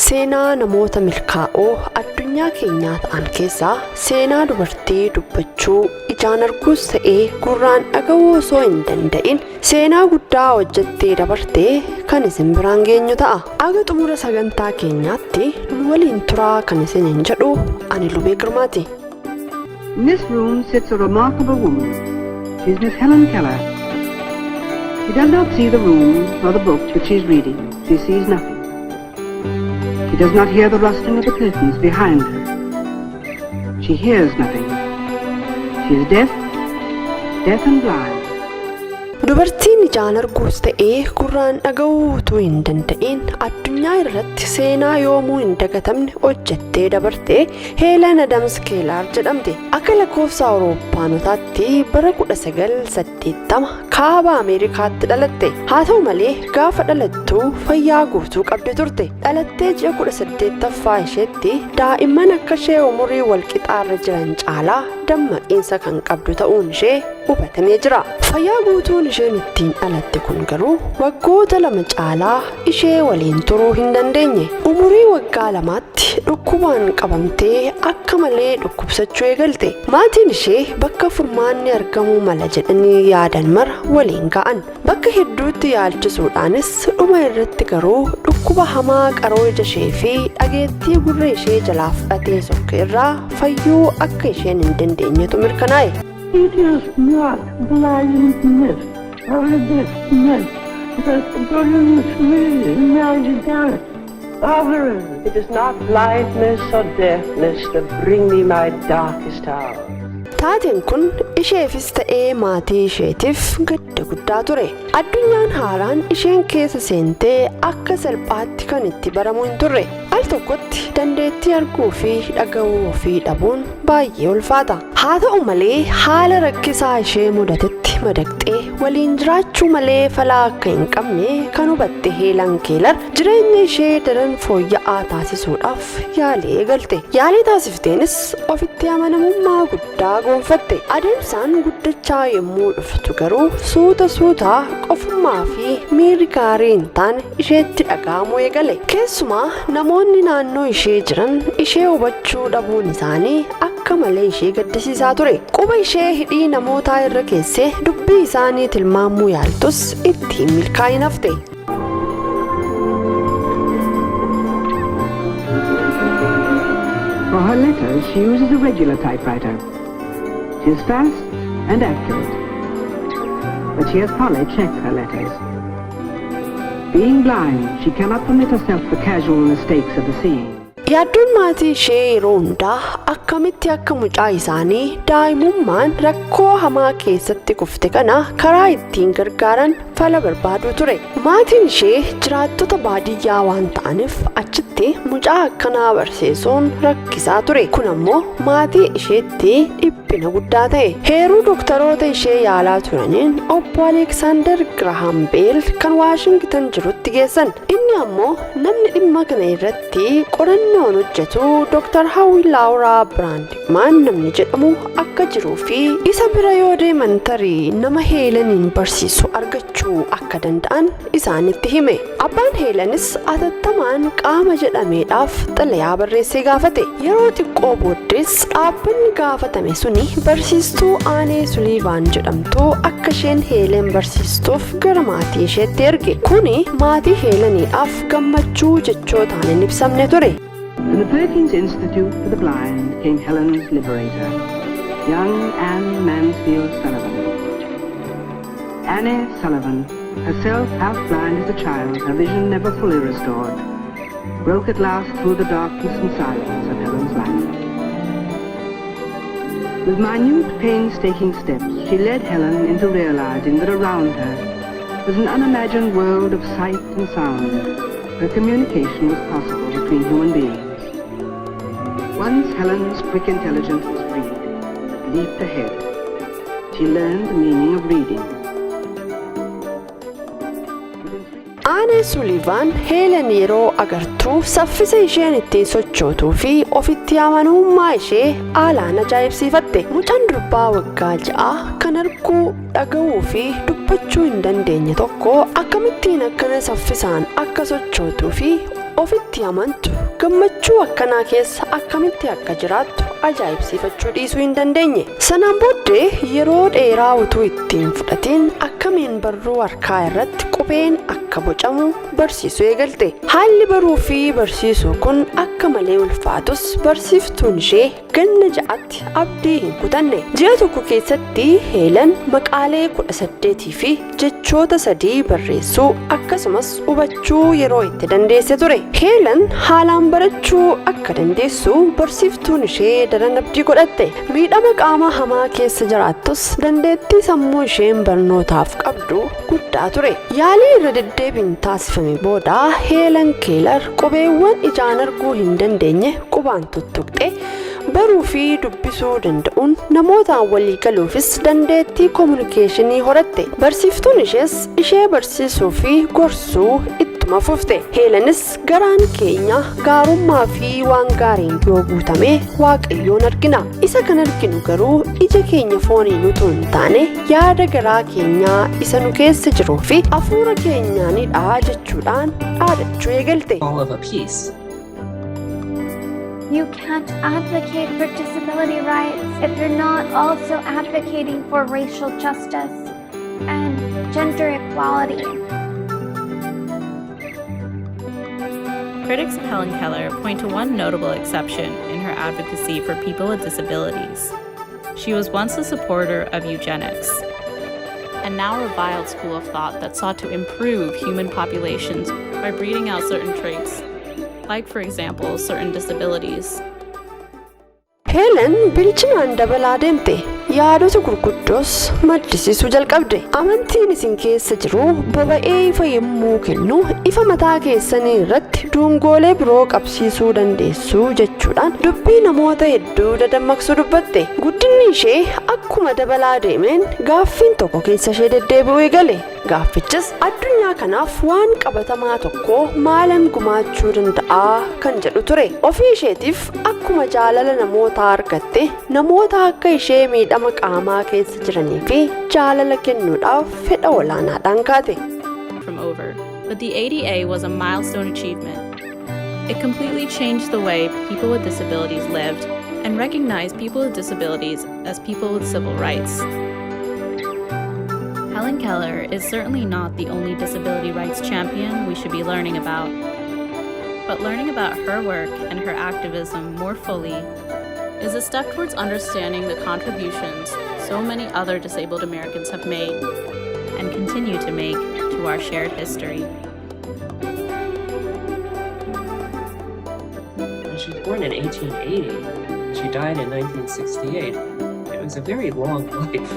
seenaa namoota milkaa'oo addunyaa keenyaa ta'an keessaa seenaa dubartii dubbachuu ijaan arguus ta'ee gurraan dhaga'uu osoo hin danda'in seenaa guddaa hojjettee dabartee kan isin biraan geenyu ta'a. Aga xumura sagantaa keenyaatti nu waliin turaa kan isiniin jedhu ani Lubee Girmaati. In this room sits a remarkable woman. She is Miss Helen Keller. She does not see the room nor the books which she is reading. She sees nothing. She does not hear the rustling of the curtains behind her. She hears nothing. She is deaf and blind. Dubartiin ijaan arguus ta'ee gurraan dhaga'uu utuu hin danda'in addunyaa irratti seenaa yoomuu hin dagatamne hojjettee dabartee Heelen Adams Keelar jedhamte. Akka lakkoofsa Awuroopaanotaatti bara 1980 kaaba Ameerikaatti dhalatte. Haa ta'u malee gaafa dhalattuu fayyaa guutuu qabdi turte. Dhalattee ji'a 18ffaa isheetti daa'imman akka ishee umurii walqixaarra jiran caalaa dammaqiinsa kan qabdu ta'uun ishee hubatamee jira. Fayyaa guutuun isheen ittiin dhalatte kun garuu waggoota 2 caalaa ishee waliin turuu hin dandeenye. Umurii waggaa 2tti dhukkubaan qabamtee akka malee dhukkubsachuu eegalte. Maatiin ishee bakka furmaanni argamuu mala jedhanii yaadan mara waliin ga'an. Bakka hedduutti yaalchisuudhaanis dhuma irratti garuu dhukkuba hamaa qaroo ija ishee fi dhageettii gurra ishee jalaa fudhatee sokke irraa fayyuu akka isheen hin dandeenyetu mirkanaa'e. It is not blindness or deafness It is not blindness or deafness that bring me my darkest hour. Taateen kun isheefis ta'ee maatii isheetiif gadda guddaa ture. Addunyaan haaraan isheen keessa seentee akka salphaatti kan itti baramu hin turre. Al tokkotti dandeettii arguu fi dhaga'uu ofii dhabuun baay'ee ulfaata. Haa ta'u malee haala rakkisaa ishee mudatetti madaqxee waliin jiraachuu malee falaa akka hin qabne kan hubatte Heelan Keelar jireenya ishee daran fooyya'aa taasisuudhaaf yaalii eegalte. Yaalii taasifteenis ofitti amanamummaa guddaa gonfatte. Adeemsaan guddachaa yommuu dhuftu garuu suuta suutaa qofummaa fi miirri gaarii hin taane isheetti dhaga'amuu eegale. Keessumaa namoonni naannoo ishee jiran ishee hubachuu dhabuun isaanii akka malee ishee gaddisiisaa ture. Quba ishee hidhii namootaa irra keessee dubbii isaanii tilmaamuu yaaltus ittiin milkaa'in hafte. For her letters, she uses a regular typewriter. She is fast and accurate, but she has Polly check her letters. Being blind, she cannot permit herself the casual mistakes of the scene. Yaaddoon maatii ishee yeroo hundaa akkamitti akka mucaa isaanii daa'imummaan rakkoo hamaa keessatti kufte kana karaa ittiin gargaaran fala barbaaduu ture. Maatiin ishee jiraattota baadiyyaa waan ta'aniif achitti mucaa akkanaa barsiisuun rakkisaa ture. Kun ammoo maatii isheetti dhiphina guddaa ta'e. Heeruu dooktaroota ishee yaalaa turaniin obbo Aleksaandar Girahaam Beel kan Waashingtan jirutti geessan. Inni ammoo namni dhimma kana irratti qorannoo hojjetu Dr. Hawwi Laawuraa Biraandman namni jedhamu akka jiruu fi isa bira yoo deeman tarii nama Heelaniin barsiisu argachuu akka danda'an isaanitti hime. Abbaan Heelanis atattamaan qaama jedhameedhaaf xalayaa barreessee gaafate. Yeroo xiqqoo booddees dhaabbanni gaafatame suni barsiistuu Aanee Suliivaan jedhamtu akka isheen Heelen barsiistuuf gara maatii isheetti erge. Kuni maatii Heelaniidhaaf gammachuu jechootaan hin ibsamne ture. From the Perkins Institute for the Blind came Helen's liberator, young Anne Mansfield Sullivan. Annie Sullivan, herself half blind as a child, her vision never fully restored, broke at last through the darkness and silence of Helen's life. With minute, painstaking steps, she led Helen into realizing that around her was an unimagined world of sight and sound, where communication was possible between human beings. Once Helen's quick intelligence was freed, leaped ahead. She learned the meaning of reading. Aanee Suliivaan Heelen yeroo agartuu saffisa isheen ittiin sochootuu fi ofitti amanamummaa ishee haalaan ajaa'ibsiifatte. Mucaan durbaa waggaa 6 kan arguu, dhaga'uu fi dubbachuu hin dandeenye tokko akkamittiin akkana saffisaan akka sochootuu fi ofitti amantu gammachuu akkanaa keessa akkamitti akka jiraattu ajaa'ibsiifachuu dhiisuu hin dandeenye. Sanaan booddee yeroo dheeraa utuu ittiin fudhatiin akkamiin barruu harkaa irratti qubeen akka bocamu barsiisuu eegalte. Haalli baruu fi barsiisuu kun akka malee ulfaatus barsiiftuun ishee ganna 6tti abdii hin kutanne. Ji'a tokko keessatti Heelen maqaalee 18 fi jechoota 3 barreessuu akkasumas hubachuu yeroo itti dandeesse ture. Heelen haalaan barachuu akka dandeessu barsiiftuun ishee daran abdii godhatte. Miidhama qaama hamaa keessa jiraattus dandeettii sammuu isheen barnootaaf qabdu guddaa ture. Yaalii irra deddeebiin taasifame booda Heelen Keelar qubeewwan ijaan arguu hin dandeenye qubaan tuttuqxe. Baruu fi dubbisuu danda'uun namootaan walii galuufis dandeettii kominikeeshinii horatte. Barsiiftuun ishees ishee barsiisuu fi gorsuu ittuma fufte. Heelenis garaan keenya gaarummaa fi waan gaariin yoo guutame Waaqayyoon argina. Isa kan arginu garuu ija keenya fooniin utuu hin taane yaada garaa keenyaa isa nu keessa jiruu fi hafuura keenyaanidha jechuudhaan dhaadachuu eegalte. You can't advocate for disability rights if you're not also advocating for racial justice and gender equality. Critics of Helen Keller point to one notable exception in her advocacy for people with disabilities. She was once a supporter of eugenics. and now reviled school of thought that sought to improve human populations by breeding out certain traits, like, for example, certain disabilities. Helen bilchinaan dabalaa deemte yaadota gurguddoos maddisiisuu jalqabde. Amantiin isin keessa jiru boba'ee ifa yommuu kennu ifa mataa keessanii irratti duungoolee biroo qabsiisuu dandeessu jechuudhaan dubbii namoota hedduu dadammaqsuu dubbatte. Guddinni ishee akkuma dabalaa deemeen gaaffiin tokko keessa ishee deddeebi'uu eegale. Gaaffichis addunyaa kanaaf waan qabatamaa tokko maalan gumaachuu danda'a kan jedhu ture. Ofii isheetiif akkuma jaalala namootaa argatte namoota akka ishee miidhama qaamaa keessa jiranii fi jaalala kennuudhaaf fedha olaanaadhaan kaate. From over, but the ADA was a milestone achievement. It completely changed the way people with disabilities lived and recognized people with disabilities as people with civil rights. Helen Keller is certainly not the only disability rights champion we should be learning about. But learning about her work and her activism more fully is a step towards understanding the contributions so many other disabled Americans have made and continue to make to our shared history. She was born in 1880. She died in 1968. It was a very long life.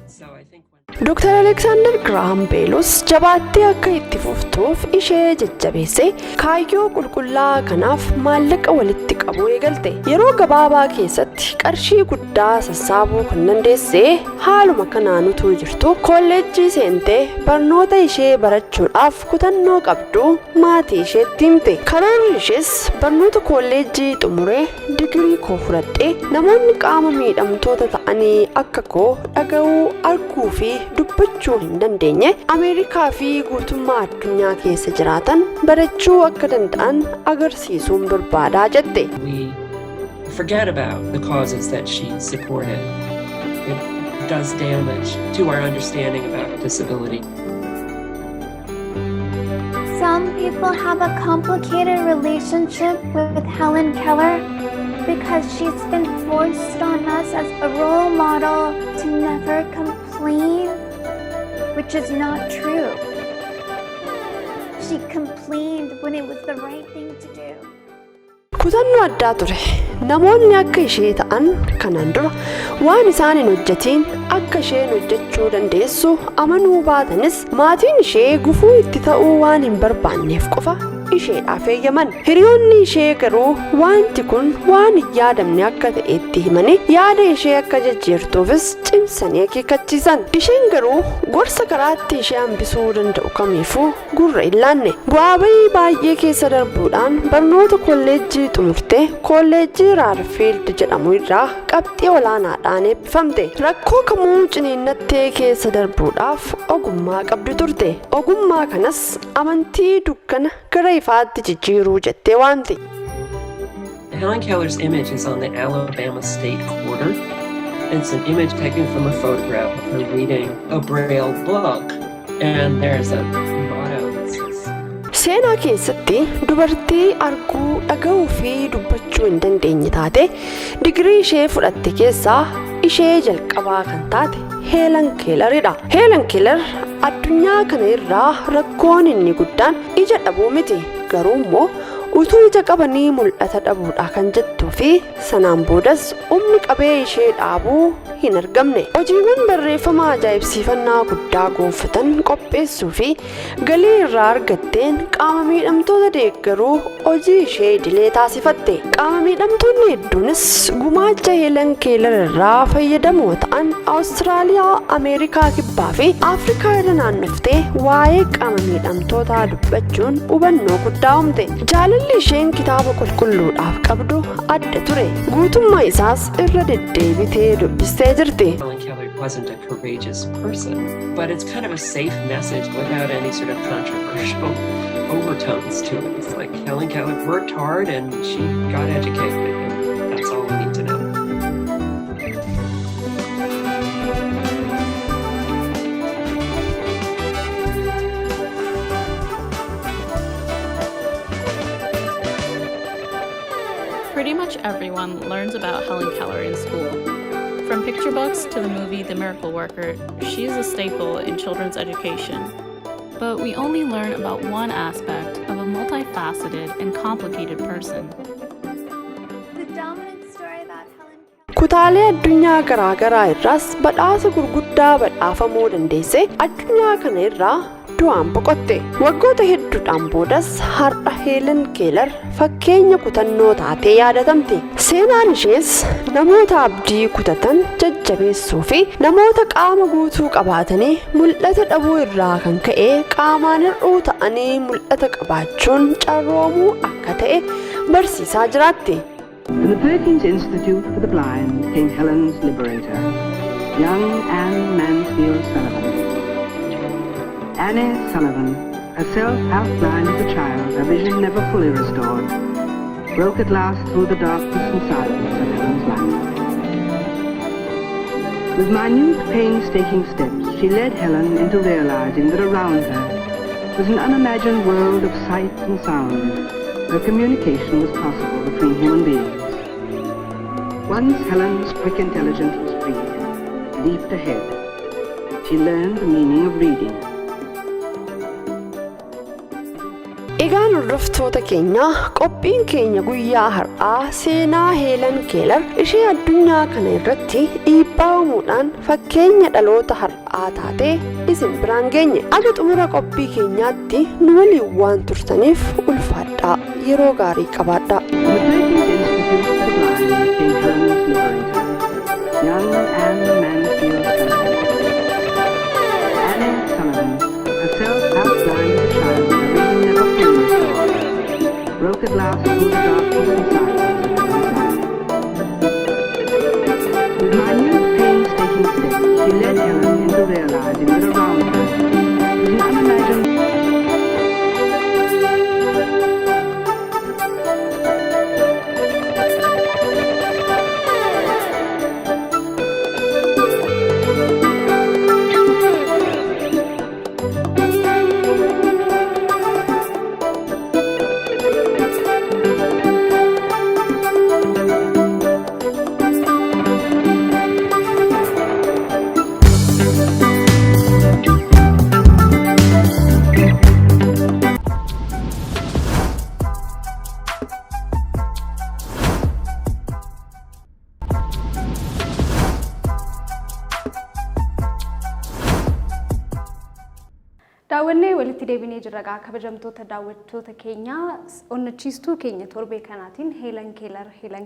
So I think Dr. Alexander Graham Bellus jabaattee akka itti fuftuuf ishee jajjabeesse kaayyoo qulqullaa kanaaf maallaqa walitti qabuu eegalte. Yeroo gabaabaa keessatti qarshii guddaa sassaabuu kan dandeesse haaluma kanaan utuu jirtu kolleejjii seentee barnoota ishee barachuudhaaf kutannoo qabdu maatii isheetti himte. Karoorri ishees barnoota kolleejjii xumuree digirii koo fudhadhee namoonni qaama miidhamtoota ta'anii akka koo dhaga'uu arguu fi dubbachuu hin dandeenye Ameerikaa fi guutummaa addunyaa keessa jiraatan barachuu akka danda'an agarsiisuun barbaadaa jette. we forget about the causes that she supported. It does damage to our understanding about disability. Some people have a complicated relationship with Helen Keller because she's been forced on us as a role model to never complain, which is not true. She complained when it was the right thing to do. Kutannoo addaa ture. Namoonni akka ishee ta'an kanaan dura waan isaan hin hojjetiin akka isheen hojjechuu dandeessu amanuu baatanis maatiin ishee gufuu itti ta'uu waan hin barbaanneef qofa isheedhaaf eeyyaman. Hiriyoonni ishee garuu wanti kun waan hin yaadamne akka ta'etti himanii yaada ishee akka jijjiirtuufis cimsanii akeekkachiisan. Isheen garuu gorsa karaatti ishee hambisuu danda'u kamiifuu gurra hin laanne. Bu'aa bayii baay'ee keessa darbuudhaan barnoota kolleejjii xumurtee kolleejjii Raarfiild jedhamu irraa qabxii olaanaadhaan eebbifamte. Rakkoo kamuu ciniinnattee keessa darbuudhaaf ogummaa qabdu turte. Ogummaa kanas amantii dukkana gara ifaatti jijjiiruu jettee waamte. Helen Keller's image is on the Alabama State Quarter. It's an image taken from a photograph of her reading a Braille book. And there's a motto that says, Seenaa keessatti dubartii arguu dhaga'uu fi dubbachuu hin dandeenye taate digirii ishee fudhatte keessaa ishee jalqabaa kan taate Helen Kelleridha. Helen Keller addunyaa kana irraa rakkoon inni guddaan ija dhabuu miti, garuu immoo utuu ija qabanii mul'ata dhabuudha kan jettuu fi sanaan boodas humni qabee ishee dhaabuu hin argamne. Hojiiwwan barreeffama ajaa'ibsiifannaa guddaa gonfatan qopheessuu fi galii irraa argatteen qaama miidhamtoota deeggaruu hojii ishee idilee taasifatte. Qaama miidhamtoonni hedduunis gumaacha Helen Keller irraa fayyadamoo ta'an Awustiraaliyaa, Ameerikaa kibbaa fi Afrikaa irra naannoftee waa'ee qaama miidhamtootaa dubbachuun hubannoo guddaa uumte. Jaalalli isheen kitaaba qulqulluudhaaf qabdu adda ture. Guutummaa isaas irra deddeebitee dubbistee jirti. Helen Keller wasn't a courageous person, but it's kind of a safe message without any sort of controversial overtones to it. It's like Helen Keller worked hard and she got educated, and that's all we need to know. Pretty much everyone learns about Helen Keller in school. From picture books to the movie The Miracle Worker, she is a staple in children's education. But we only learn about one aspect of a multifaceted and complicated person. The dominant story about Helen Keller. Kutaalee addunyaa garaa garaa irraas badhaasa gurguddaa badhaafamuu dandeesse addunyaa kana irraa du'aan boqotte. Waggoota hedduudhaan boodas har'a Heelen Keelar fakkeenya kutannoo taatee yaadatamti. Seenaan ishees namoota abdii kutatan jajjabeessuu fi namoota qaama guutuu qabaatanii mul'ata dhabuu irraa kan ka'e qaamaan hir'uu ta'anii mul'ata qabaachuun carroomuu akka ta'e barsiisaa jiraatti. From the Perkins Institute for the Blind came Helen's liberator, young Anne Mansfield Sullivan. Annie Sullivan, herself half blind as a child, her vision never fully restored, broke at last through the darkness and silence of Helen's life. With minute, painstaking steps, she led Helen into realizing that around her was an unimagined world of sight and sound, where communication was possible between human beings. Once Helen's quick intelligence was freed, leaped ahead. She learned the meaning of reading. Egaan hordoftoota keenya qophiin keenya guyyaa har'aa seenaa Heelen Keelar ishee addunyaa kana irratti dhiibbaa uumuudhaan fakkeenya dhaloota har'aa taatee isin biraan geenye. Aga xumura qophii keenyaatti nu waliin waan turtaniif ulfaadhaa, yeroo gaarii qabaadhaa. Young Anne Mansfield Sullivan. Annie Sullivan, herself half blind as a child, her vision never fully restored, broke at last through the darkness and silence of Helen's life. With minute, painstaking steps, she led Helen into realizing that around her was an unimagined. daawwannee walitti deebinee jirra kabajamtoota daawwattoota keenya onnachiistuu keenya torbee kanaatiin Heelen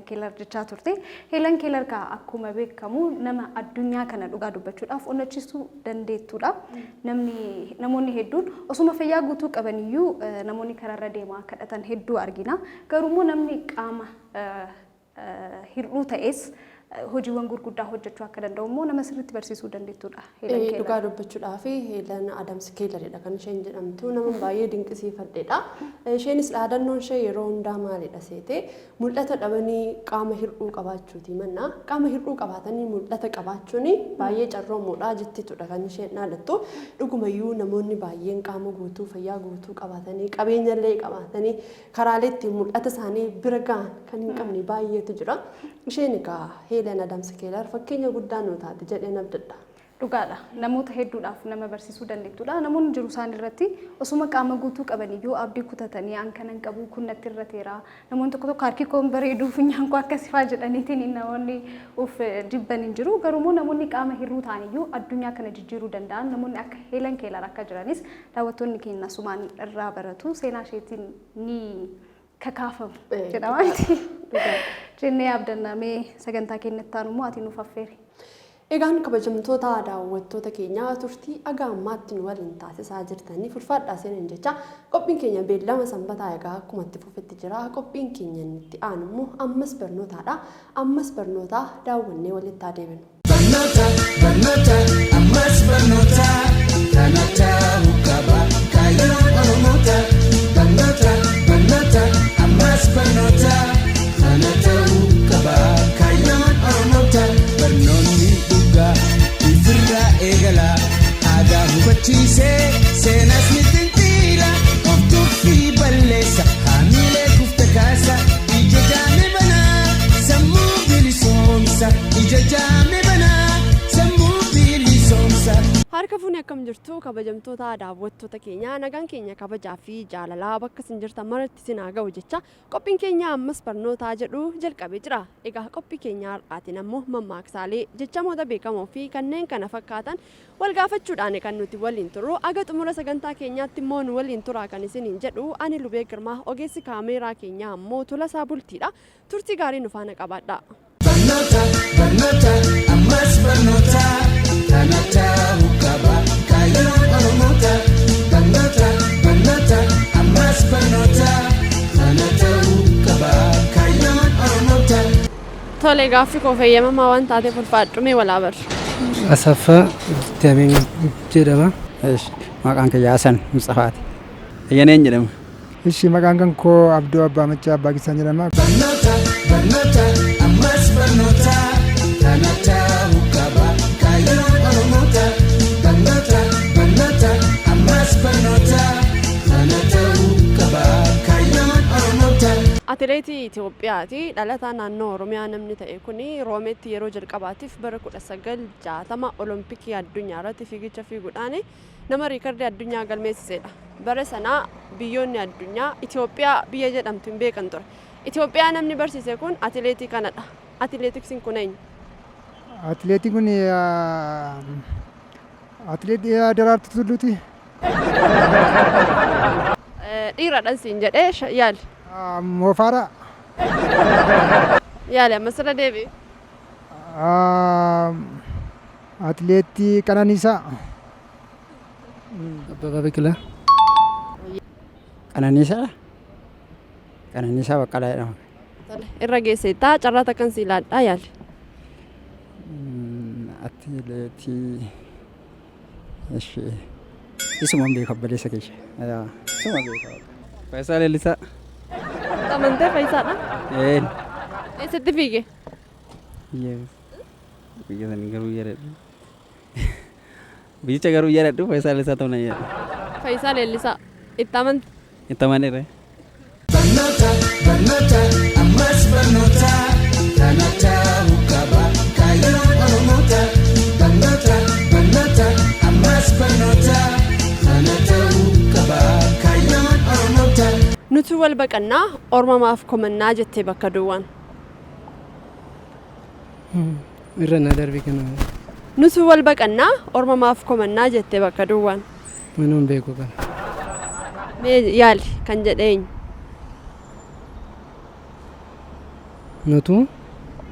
Keelar jechaa turte. Heelen Keelar ka akkuma beekamu nama addunyaa kana dhugaa dubbachuudhaaf onnachiistuu dandeettuudha. Namoonni hedduun osuma fayyaa guutuu qabaniyyuu namoonni kararra deemaa kadhatan hedduu argina. Garuu namni qaama hir'uu ta'es hojiiwwan gurguddaa hojjechuu akka danda'u immoo nama sirriitti barsiisuu dandeettuudha. Dhugaa dubbachuudhaaf Heelen Adams Keelaridha kan isheen jedhamtu, nama baay'ee dinqisiifadheedha. Isheenis dhaadannoon ishee yeroo hundaa maalidha seete mul'ata dhabanii qaama hir'uu qabaachuuti manna. Qaama hir'uu qabaatanii mul'ata qabaachuun baay'ee carroomuudha jettitudha kan isheen dhaadattu. Dhugumayyuu namoonni baay'een qaama guutuu fayyaa guutuu qabaatanii qabeenyallee qabaatanii karaalee ittiin mul'ata isaanii bira ga'an kan hin qabne baay'eetu jira. Isheen egaa Heelen Adams Keelar fakkeenya guddaa nuu taate jedheen abdadha. Dhugaadha. Namoota hedduudhaaf nama barsiisuu dandeettudha. Namoonni jiru isaan irratti osuma qaama guutuu qabaniyyuu abdii kutatanii an kanan qabu kun natti irra teera. Namoonni tokko tokko harki koon bareeduu funyaan koo akkasifaa jedhaniitiin namoonni of jibban hin jiru. Garuu namoonni qaama hir'uu ta'aniyyuu addunyaa kana jijjiiruu danda'an namoonni akka Heelen Keelar akka jiranis daawwattoonni keenya sumaan irraa baratu. Seenaa isheetiin ni kakaafamu jedhamaati. Jennee abdannamee sagantaa keenyatti aanu immoo ati nuuf affeeri. Egaan kabajamtoota daawwattoota keenya turtii aga ammaatti nu waliin taasisaa jirtanii fulfaadhaa seenan jecha qophiin keenya beellama sanbataa egaa akkuma itti fufetti jira. Qophiin keenya itti aanu immoo ammas barnootaadha. Ammas barnoota daawwannee walitti adeemnu. Barnoota ammas barnoota kanata mukaba kaayoo oromoota. Barnoota ammas barnoota kanata mukaba kaayoo oromoota. Barnoonni dhugaa ifirraa eegala aadaa hubachiisee seenas ni xinxiira qoftuu fi balleessa haamilee kufte kaasa ija jaame banaa sammuu bilisoomsa ija jaame banaa. Harka fuunee akkam jirtu kabajamtoota daawwattoota keenya nagaan keenya kabajaa fi jaalalaa bakka isin jirtan maratti isin haa ga'u jecha qophiin keenya ammas barnootaa jedhu jalqabee jira. Egaa qophii keenya har'aatiin ammoo mammaaksaalee jechamoota beekamoo fi kanneen kana fakkaatan wal gaafachuudhaan kan nuti waliin turru aga xumura sagantaa keenyaatti immoo nu waliin turaa kan isiniin jedhu ani Lubee Girmaa ogeessi kaameeraa keenyaa ammoo Tolasaa Bultiidha. Turtii gaarii nu faana qabaadha. Barnoota ammas barnoota kanata hukaba kayoon oromoota barnoota ammas barnoota kanata hukaba kayoon oromoota. Tole gaaffii koo fayyamamaa waan taateef ulfaadhumee walaa bar. Asaffaa Dameen jedhama. Maqaan kiyya Hasan Mustafaaati. Yaneen jedhama. Ishi maqaan kan koo Abduu Abbaa Machaa Abbaa Gisaan jedhama. Barnoota ammas barnoota kanata hukaba kayoon oromoota barnoota ammas barnoota kanata hukaba kayoon oromoota. Atileetii Itoophiyaati dhalataa naannoo Oromiyaa namni ta'e kuni Roomeetti yeroo jalqabaatiif bara 1960 Olompikii addunyaa irratti fiigicha fiiguudhaan nama riikardii addunyaa galmeessisedha. Bara sanaa biyyoonni addunyaa Itoophiyaa biyya jedhamtu hin beekan ture. Itoophiyaa namni barsiise kun atileetii kanadha. Atileetiksiin kun eenyu? Atileetii kun atileetii Daraartuu Tulluuti. Dhiiradhaan siin jedhee yaali. Moofaara. Yaali ammas irra deebi'e. Atileetii Qananiisaa. Abbabaa Biqilaa. Qananiisaa. Qananiisaa Baqqalaa jedhama. Irra geesseettaa carraa takkan si ilaadhaa yaali. Atileetii isuma beeku abbaleessa keessa. Isuma beeku. Faayisaa Leellisaa. Amantee Faayisaadha. Eessatti fiige? Biyya sanii garuu jedhadhu. Biyyicha garuu jedhadhu Faayisaa Leellisaa ta'uu na jedhu. Faayisaa Leellisaa. Itti amante? Itti amaneera. Barnoota ammas barnoota kanata hukaba kayoon oromoota barnoota ammas barnoota kanata hukaba kayoon oromoota. Nuti wal baqannaa ormamaaf komannaa jettee bakka duwwaan. Irra na darbii kana. Nuti wal baqannaa ormamaaf komannaa jettee bakka duwwaan. Minuun beeku kana. Mee yaali kan jedheenyu.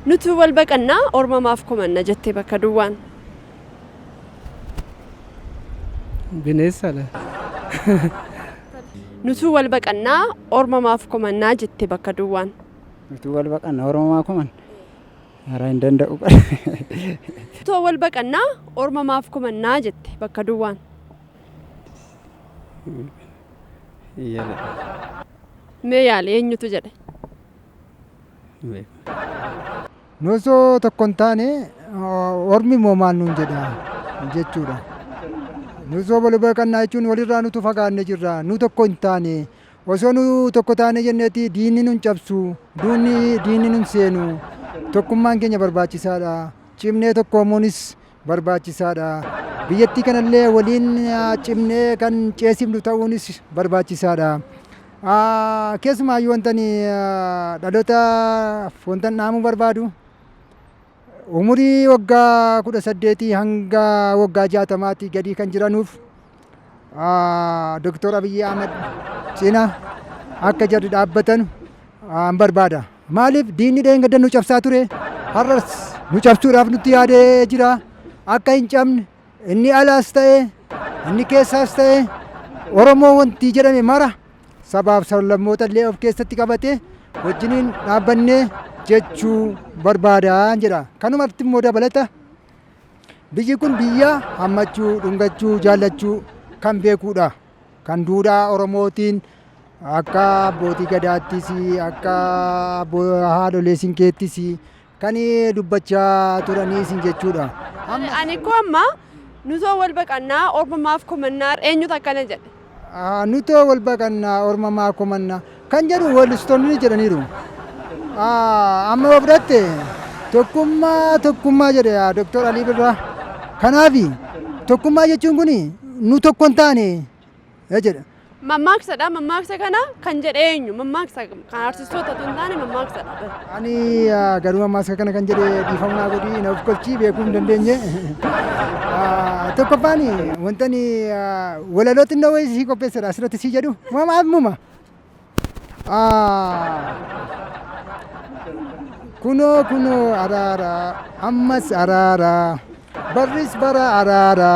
Nuti wal baqannaa ormamaaf komanna jettee bakka duwwaan. Bineensadha. Nuti wal baqannaa ormamaaf komannaa jettee bakka duwwaan. Nuti wal baqannaa ormamaa koman. Haraa hin danda'u. Nuti wal baqannaa ormamaaf komannaa jettee bakka duwwaan. Mee yaali eenyutu jedhe? Nosoo tokko hin taane ormi moo maal nuun jedha jechuudha. Nosoo wal baqannaa jechuun walirraa nutu fagaanne jirra. Nu tokko hin taane osoo nu tokko taane jenneeti diinni nun cabsu diinni nun seenu tokkummaan keenya barbaachisaadha. Cimnee tokkoomuunis barbaachisaadha. Biyyattii kanallee waliin cimnee kan ceesifnu ta'uunis barbaachisaadha. Keessumaayyuu wantani dhaloota wantan dhaamuu barbaadu umurii waggaa 18 hanga waggaa 60 gadi kan jiranuuf Dr. Abiy Ahmed cina akka jarri dhaabbatan an barbaada. Maaliif diinni dheengadda nu cabsaa ture har'as nu cabsuudhaaf nutti yaadee jira. Akka hin cabne inni alaas ta'e inni keessaas ta'e Oromoo wanti jedhame mara sabaaf sablammoota illee of keessatti qabate wajjiniin dhaabbannee jechuu barbaadaan jedha. Kanumatti immoo dabalata biyyi kun biyya hammachuu, dhungachuu, jaallachuu kan beekuudha. Kan duudhaa Oromootiin akka abbootii gadaattis akka haadholee sinkeettis kan dubbachaa turaniis jechuudha. Ani koo amma nutoo wal baqannaa ormamaaf komannaa eenyutu akkana jedhe? Nutoo wal baqannaa ormamaaf komannaa kan jedhu weellistoonni jedhaniiru. Amma yoo fudhatte tokkummaa jedhe Dr. Alii Birraa. Kanaafi tokkummaa jechuun kun nu tokko hin taane jedha. Mammaaksadha. Mammaaksa kana kan jedhe eenyu? Mammaaksa kan artistoota tun taane mammaaksadha. Ani garuu mammaaksa kana kan jedhe dhiifamnaa godhii na of kolchii beekuu hin dandeenye. Tokkoffaan wantani walalootti na wayii sii qopheessadha asirratti sii jedhu muma. Kunoo araara ammas araara barris bara araara.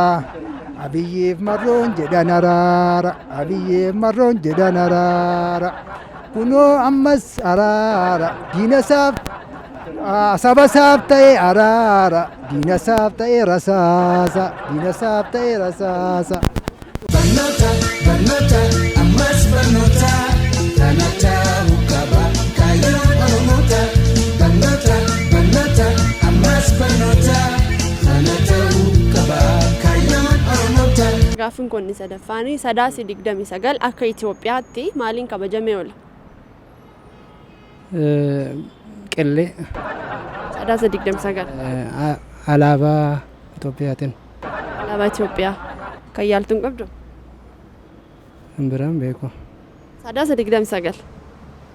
Abiyyeef marroon jedhan araara abiyyeef marroon jedhan araara kunoo ammas araara diinasaaf sabasaaf ta'e araara diinasaaf ta'e rasaasa diinasaaf ta'e rasaasa. Barnoota ammas barnoota kana ta'uu qaba kaayyoon oromoota. Barnoota ammas barnoota kana ta'uu qaba kaayyoon oromoota. Gaaffiin kun sadaffaan sadaasa 29 akka Itoophiyaatti maaliin kabajamee oola? Qillee. Sadaasa 29. Alaabaa Itoophiyaatiin. Alaabaa Itoophiyaa. Kan yaaltuun qabdu? Hin biraan beeku. Sadaasa 29.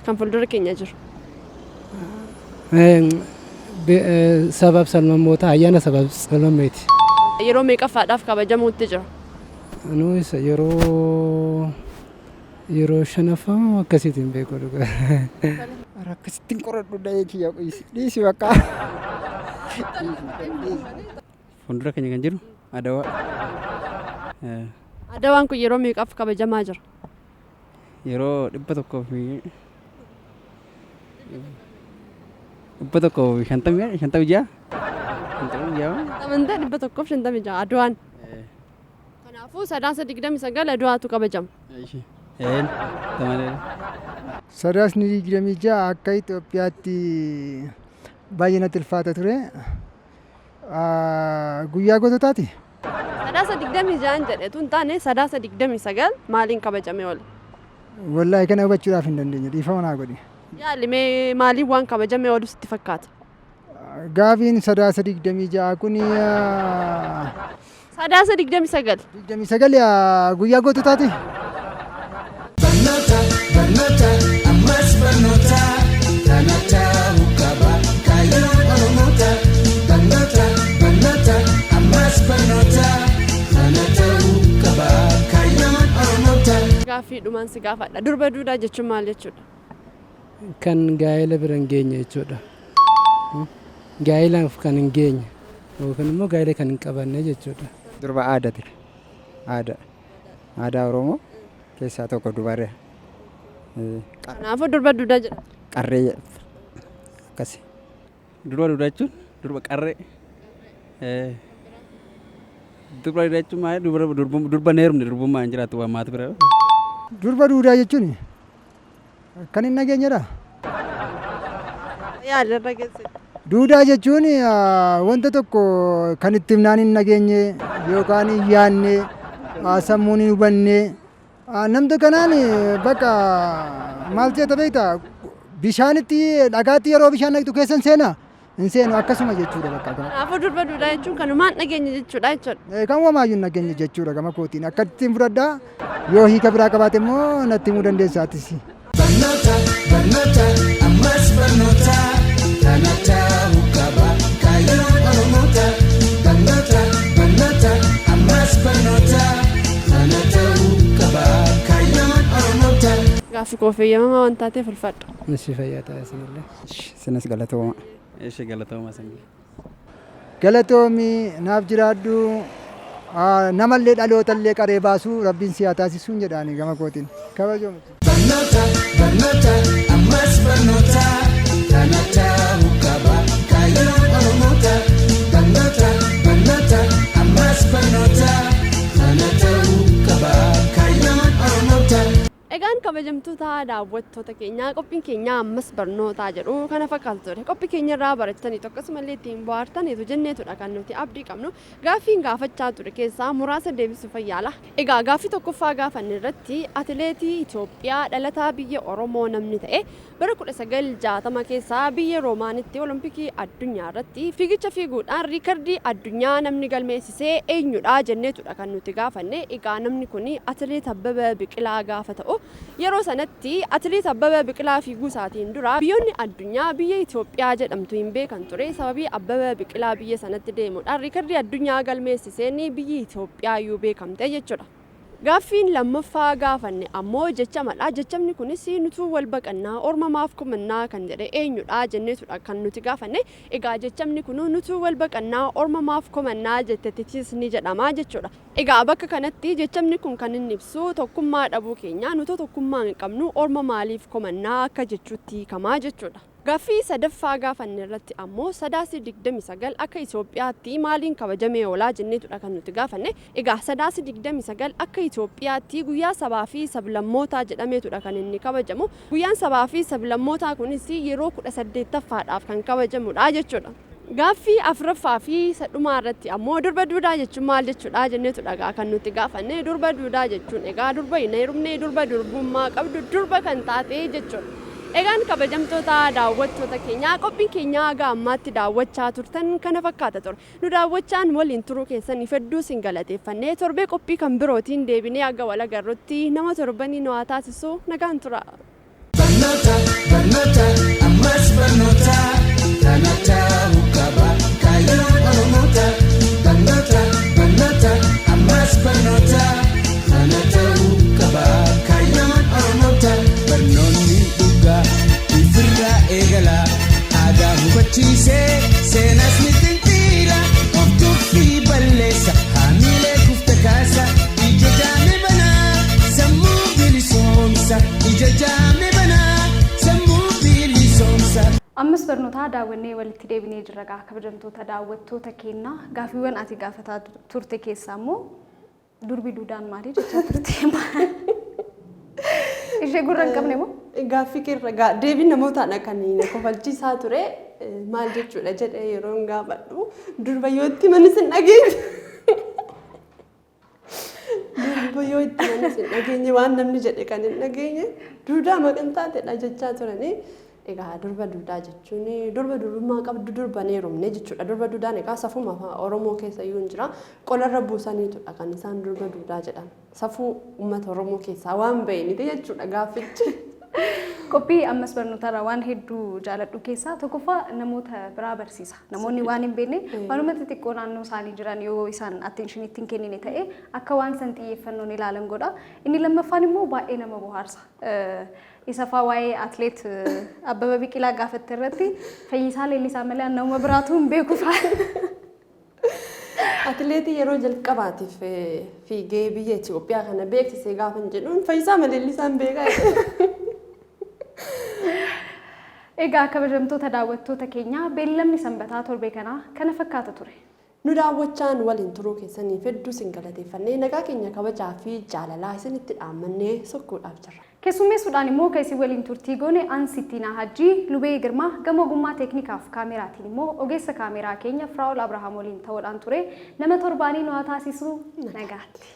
Kan fuuldura keenya jiru. Sabab salmamoota ayyaana sabab salmameeti. Yeroo meeqaffaadhaaf kabajamuutti jira? Isa yeroo shanaffaa akkasiitiin beeku dhuga. Akkasittiin qoradhu dhahee kiyya dhiisi bakka. Fuuldura keenya kan jiru Adawaa. Adawaan kun yeroo meeqaaf kabajamaa jira? Yeroo 156. Amantaa 156 Adawaan. Kanaafuu sadaasa 29 Adawaatu kabajama. Sadaasni 26 akka Itoophiyaatti baay'ee natti ulfaata ture. Guyyaa goototaati. Sadaasa 26 jedhetu hin taane sadaasa 29 maaliin kabajamee oola? Wallaahi kana hubachuudhaaf hin dandeenye dhiifama naa godhi. Yaalimee maaliin waan kabajamee oolu sitti fakkaata? Gaafiin sadaasa 26 kun sadaasa 29. 29 guyyaa goototaati. Barnoota ammas barnoota kana ta'uu qaba kaayyoon oromoota. Barnoota ammas barnoota kana ta'uu qaba kaayyoon oromoota. Gaaffii dhumaan si gaafadha. Durba duudaa jechuun maal jechuudha? Kan gaa'ela bira hin geenye jechuudha. Gaa'ilaaf kan hin geenye yookaan immoo gaa'ela kan hin qabanne jechuudha. Durba aadaati. Aadaa Oromoo keessaa tokko dubaree. Kanaafuu durba duudaa jedha. Qarree akkasi. Durba duudaa jechuun durba qarree. Durba duudaa jechuun maali? Durba neerumne durbummaa hin jiraattu waan maati bira. Durba duudaa jechuun kan hin nageenyedha. Yaalarra geesse. Duudaa jechuun wanta tokko kan itti himnaan hin nageenye yookaan hin yaanne sammuun hin hubanne namni kanaan bakka maal jeeta beektaa bishaanitti dhagaatti yeroo bishaan naqxu keessa hin seenu akkasuma jechuudha bakka. Kanaafuu durba duudaa jechuun kanumaan nageenya jechuudha jechuudha. Kan waamaayyuu nageenya jechuudha gama kootiin akka ittiin fudhadhaa yoo hiika biraa qabaate immoo natti himuu dandeessaattis. Barnoota ammas barnoota kana ta'uu qaba kaayyoon oromoota. Barnoota ammas barnoota kana ta'uu qaba kaayyoon oromoota. Gaaffii koo fayyamamaa waan taateef ulfaadha. Ishee fayyaa ta'a isinillee. Sinas galatooma. Ishee galatooma isinillee. Galatoomi naaf jiraadhu namallee dhalootallee qaree baasuu rabbiin si haa taasisuun jedhaani gama kootiin kabajoomu. Barnoota ammas barnoota kana ta'uu qaba kaayyoon oromoota. Barnoota ammas barnoota kana ta'uu qaba kaayyoon oromoota. Egaan kabajamtoota daawwattoota keenyaa qophiin keenya ammas barnootaa jedhu kana fakkaatu ture. Qophii keenya irraa barattaniitu akkasumallee ittiin bohaartaniitu jenneetudha kan nuti abdii qabnu. Gaaffiin gaafachaa ture keessaa muraasa deebisuuf yaala. Egaa gaaffii tokkoffaa gaafanne irratti atileetii Itoophiyaa dhalataa biyya Oromoo namni ta'e bara 1960 keessaa biyya Roomaanitti Olompikii addunyaa irratti fiigicha fiiguudhaan riikardii addunyaa namni galmeessisee eenyudha jenneetudha kan nuti gaafanne. Egaa namni kun atileet Abbabaa Biqilaa gaafa ta'u yeroo sanatti atileet Abbabaa Biqilaa fiiguu isaatiin dura biyyoonni addunyaa biyya Itoophiyaa jedhamtu hin beekan ture. Sababii Abbabaa Biqilaa biyya sanatti deemuudhaan riikardii addunyaa galmeessiseen biyyi Itoophiyaa iyyuu beekamte jechuudha. Gaaffiin lammaffaa gaafanne ammoo jechamadha. Jechamni kunis nutuu wal baqannaa ormamaaf kumannaa kan jedhe eenyudha jenneetudha kan nuti gaafanne. Egaa jechamni kun nutuu wal baqannaa ormamaaf kumannaa jettettis ni jedhama jechuudha. Egaa bakka kanatti jechamni kun kan inni ibsu tokkummaa dhabuu keenya nutuu tokkummaa hin qabnu orma maaliif kumannaa akka jechuutti hiikamaa jechuudha. Gaaffii sadaffaa gaafanne irratti ammoo sadaasii 29 akka Itoophiyaatti maaliin kabajamee oolaa jenneetudha kan nuti gaafanne. Egaa sadaasii 29 akka Itoophiyaatti guyyaa sabaa fi sablammootaa jedhameetudha kan inni kabajamu. Guyyaan sabaa fi sablammootaa kunis yeroo 18ffaadhaaf kan kabajamudha jechuudha. Gaaffii afuraffaa fi sadhumaa irratti ammoo durba duudaa jechuun maal jechuudha jenneetudha kan nuti gaafanne. Durba duudaa jechuun egaa durba hin heerumne durba durbummaa qabdu durba kan taate jechuudha. Egaan kabajamtoota daawwattoota keenyaa qophiin keenya haga ammaatti daawwachaa turtan kana fakkaata ture. Nu daawwachaan waliin turuu keessaniif hedduu isin galateeffanne torbee qophii kan birootiin deebinee haga wal agarrutti nama torbanii nu haa taasisu nagaan tura. Barnoota barnoota ammas barnoota kanata hukaba kaayyoon Oromoota. Barnoota barnoota ammas barnoota kanata hukaba kaayyoon Oromoota. Barnoonni ifirraa eegala aadaa hubachiisee seenas ni xinxiila of tuffii balleessa haamilee kufte kaasa ija jaame banaa sammuu bilisoomsa ija jaame banaa sammuu bilisoomsa. Ammas barnootaa daawwannee walitti deebinee jirra kabajamtoota daawwattoota keenyaa. Gaaffiiwwan ati gaafataa turte keessaa immoo durbi duudaan maali jechaa turte? Ishee gurra hin qabne moo? Gaaffii keerra deebii namootaan kan kofalchiisaa ture maal jechuudha jedhee yeroo hin gaafadhu durba yoo itti manis hin dhageenye. Durba yoo itti manis hin dhageenye waan namni jedhe kan hin dhageenye duudaa maqan taatedha jechaa turanii. Egaa durba duudaa jechuun durba durbummaa qabdu durba heerumne jechuudha. Durba duudaan egaa safuma Oromoo keessa iyyuu hin jira. Qolarra buusaniitudha kan isaan durba duudaa jedhan. Safuu uummata Oromoo keessaa waan ba'eeniti jechuudha gaaffichi. Qophii ammas barnootarraa waan hedduu jaaladhu keessaa tokkoffaa namoota biraa barsiisa. Namoonni waan hin beekne waanuma xixiqqoo naannoo isaanii jiran yoo isaan attention ittiin kennine ta'e akka waan san xiyyeeffannoon ilaalan godha. Inni lammaffaan immoo baay'ee nama bohaarsa. Isa faa waa'ee atileet Abbabaa Biqilaa gaafatte irratti Fayyisaa Leellisaa malee nama biraatu hin beeku fa'a. Atileetii yeroo jalqabaatiif fiigee biyya Itoophiyaa kana beeksisee gaafa hin jedhuun Fayyisaa Leellisaa hin beekaa. Egaa kabajamtoota daawwattoota keenyaa beellamni sanbataa torbee kanaa kana fakkaata ture. Nu daawwachaan waliin turuu keessaniif hedduu isin galateeffannee nagaa keenya kabajaa fi jaalalaa isinitti dhaammannee sokkuudhaaf jirra. Keessummeessuudhaan immoo keessi waliin turtii goone Ansittiinaa Hajjii Lubee Girmaa gama ogummaa teeknikaaf kaameraatiin immoo ogeessa kaameraa keenya Firaa'ol Abrahaam waliin ta'uudhaan ture nama torbaanii nu haa taasisu nagaatti.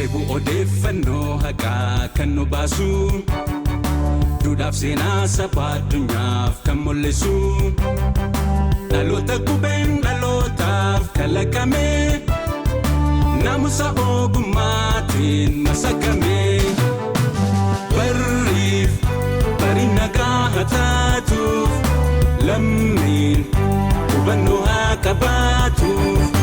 Ebu odeeffannoo haqaa kan nu baasu duudhaaf seenaa saba addunyaaf kan mul'isu dhaloota qubeen dhalootaaf kalaqame naamusa ogummaatiin masakame barriif bari nagaa haa taatuuf lammiin hubannoo haa qabaatuuf.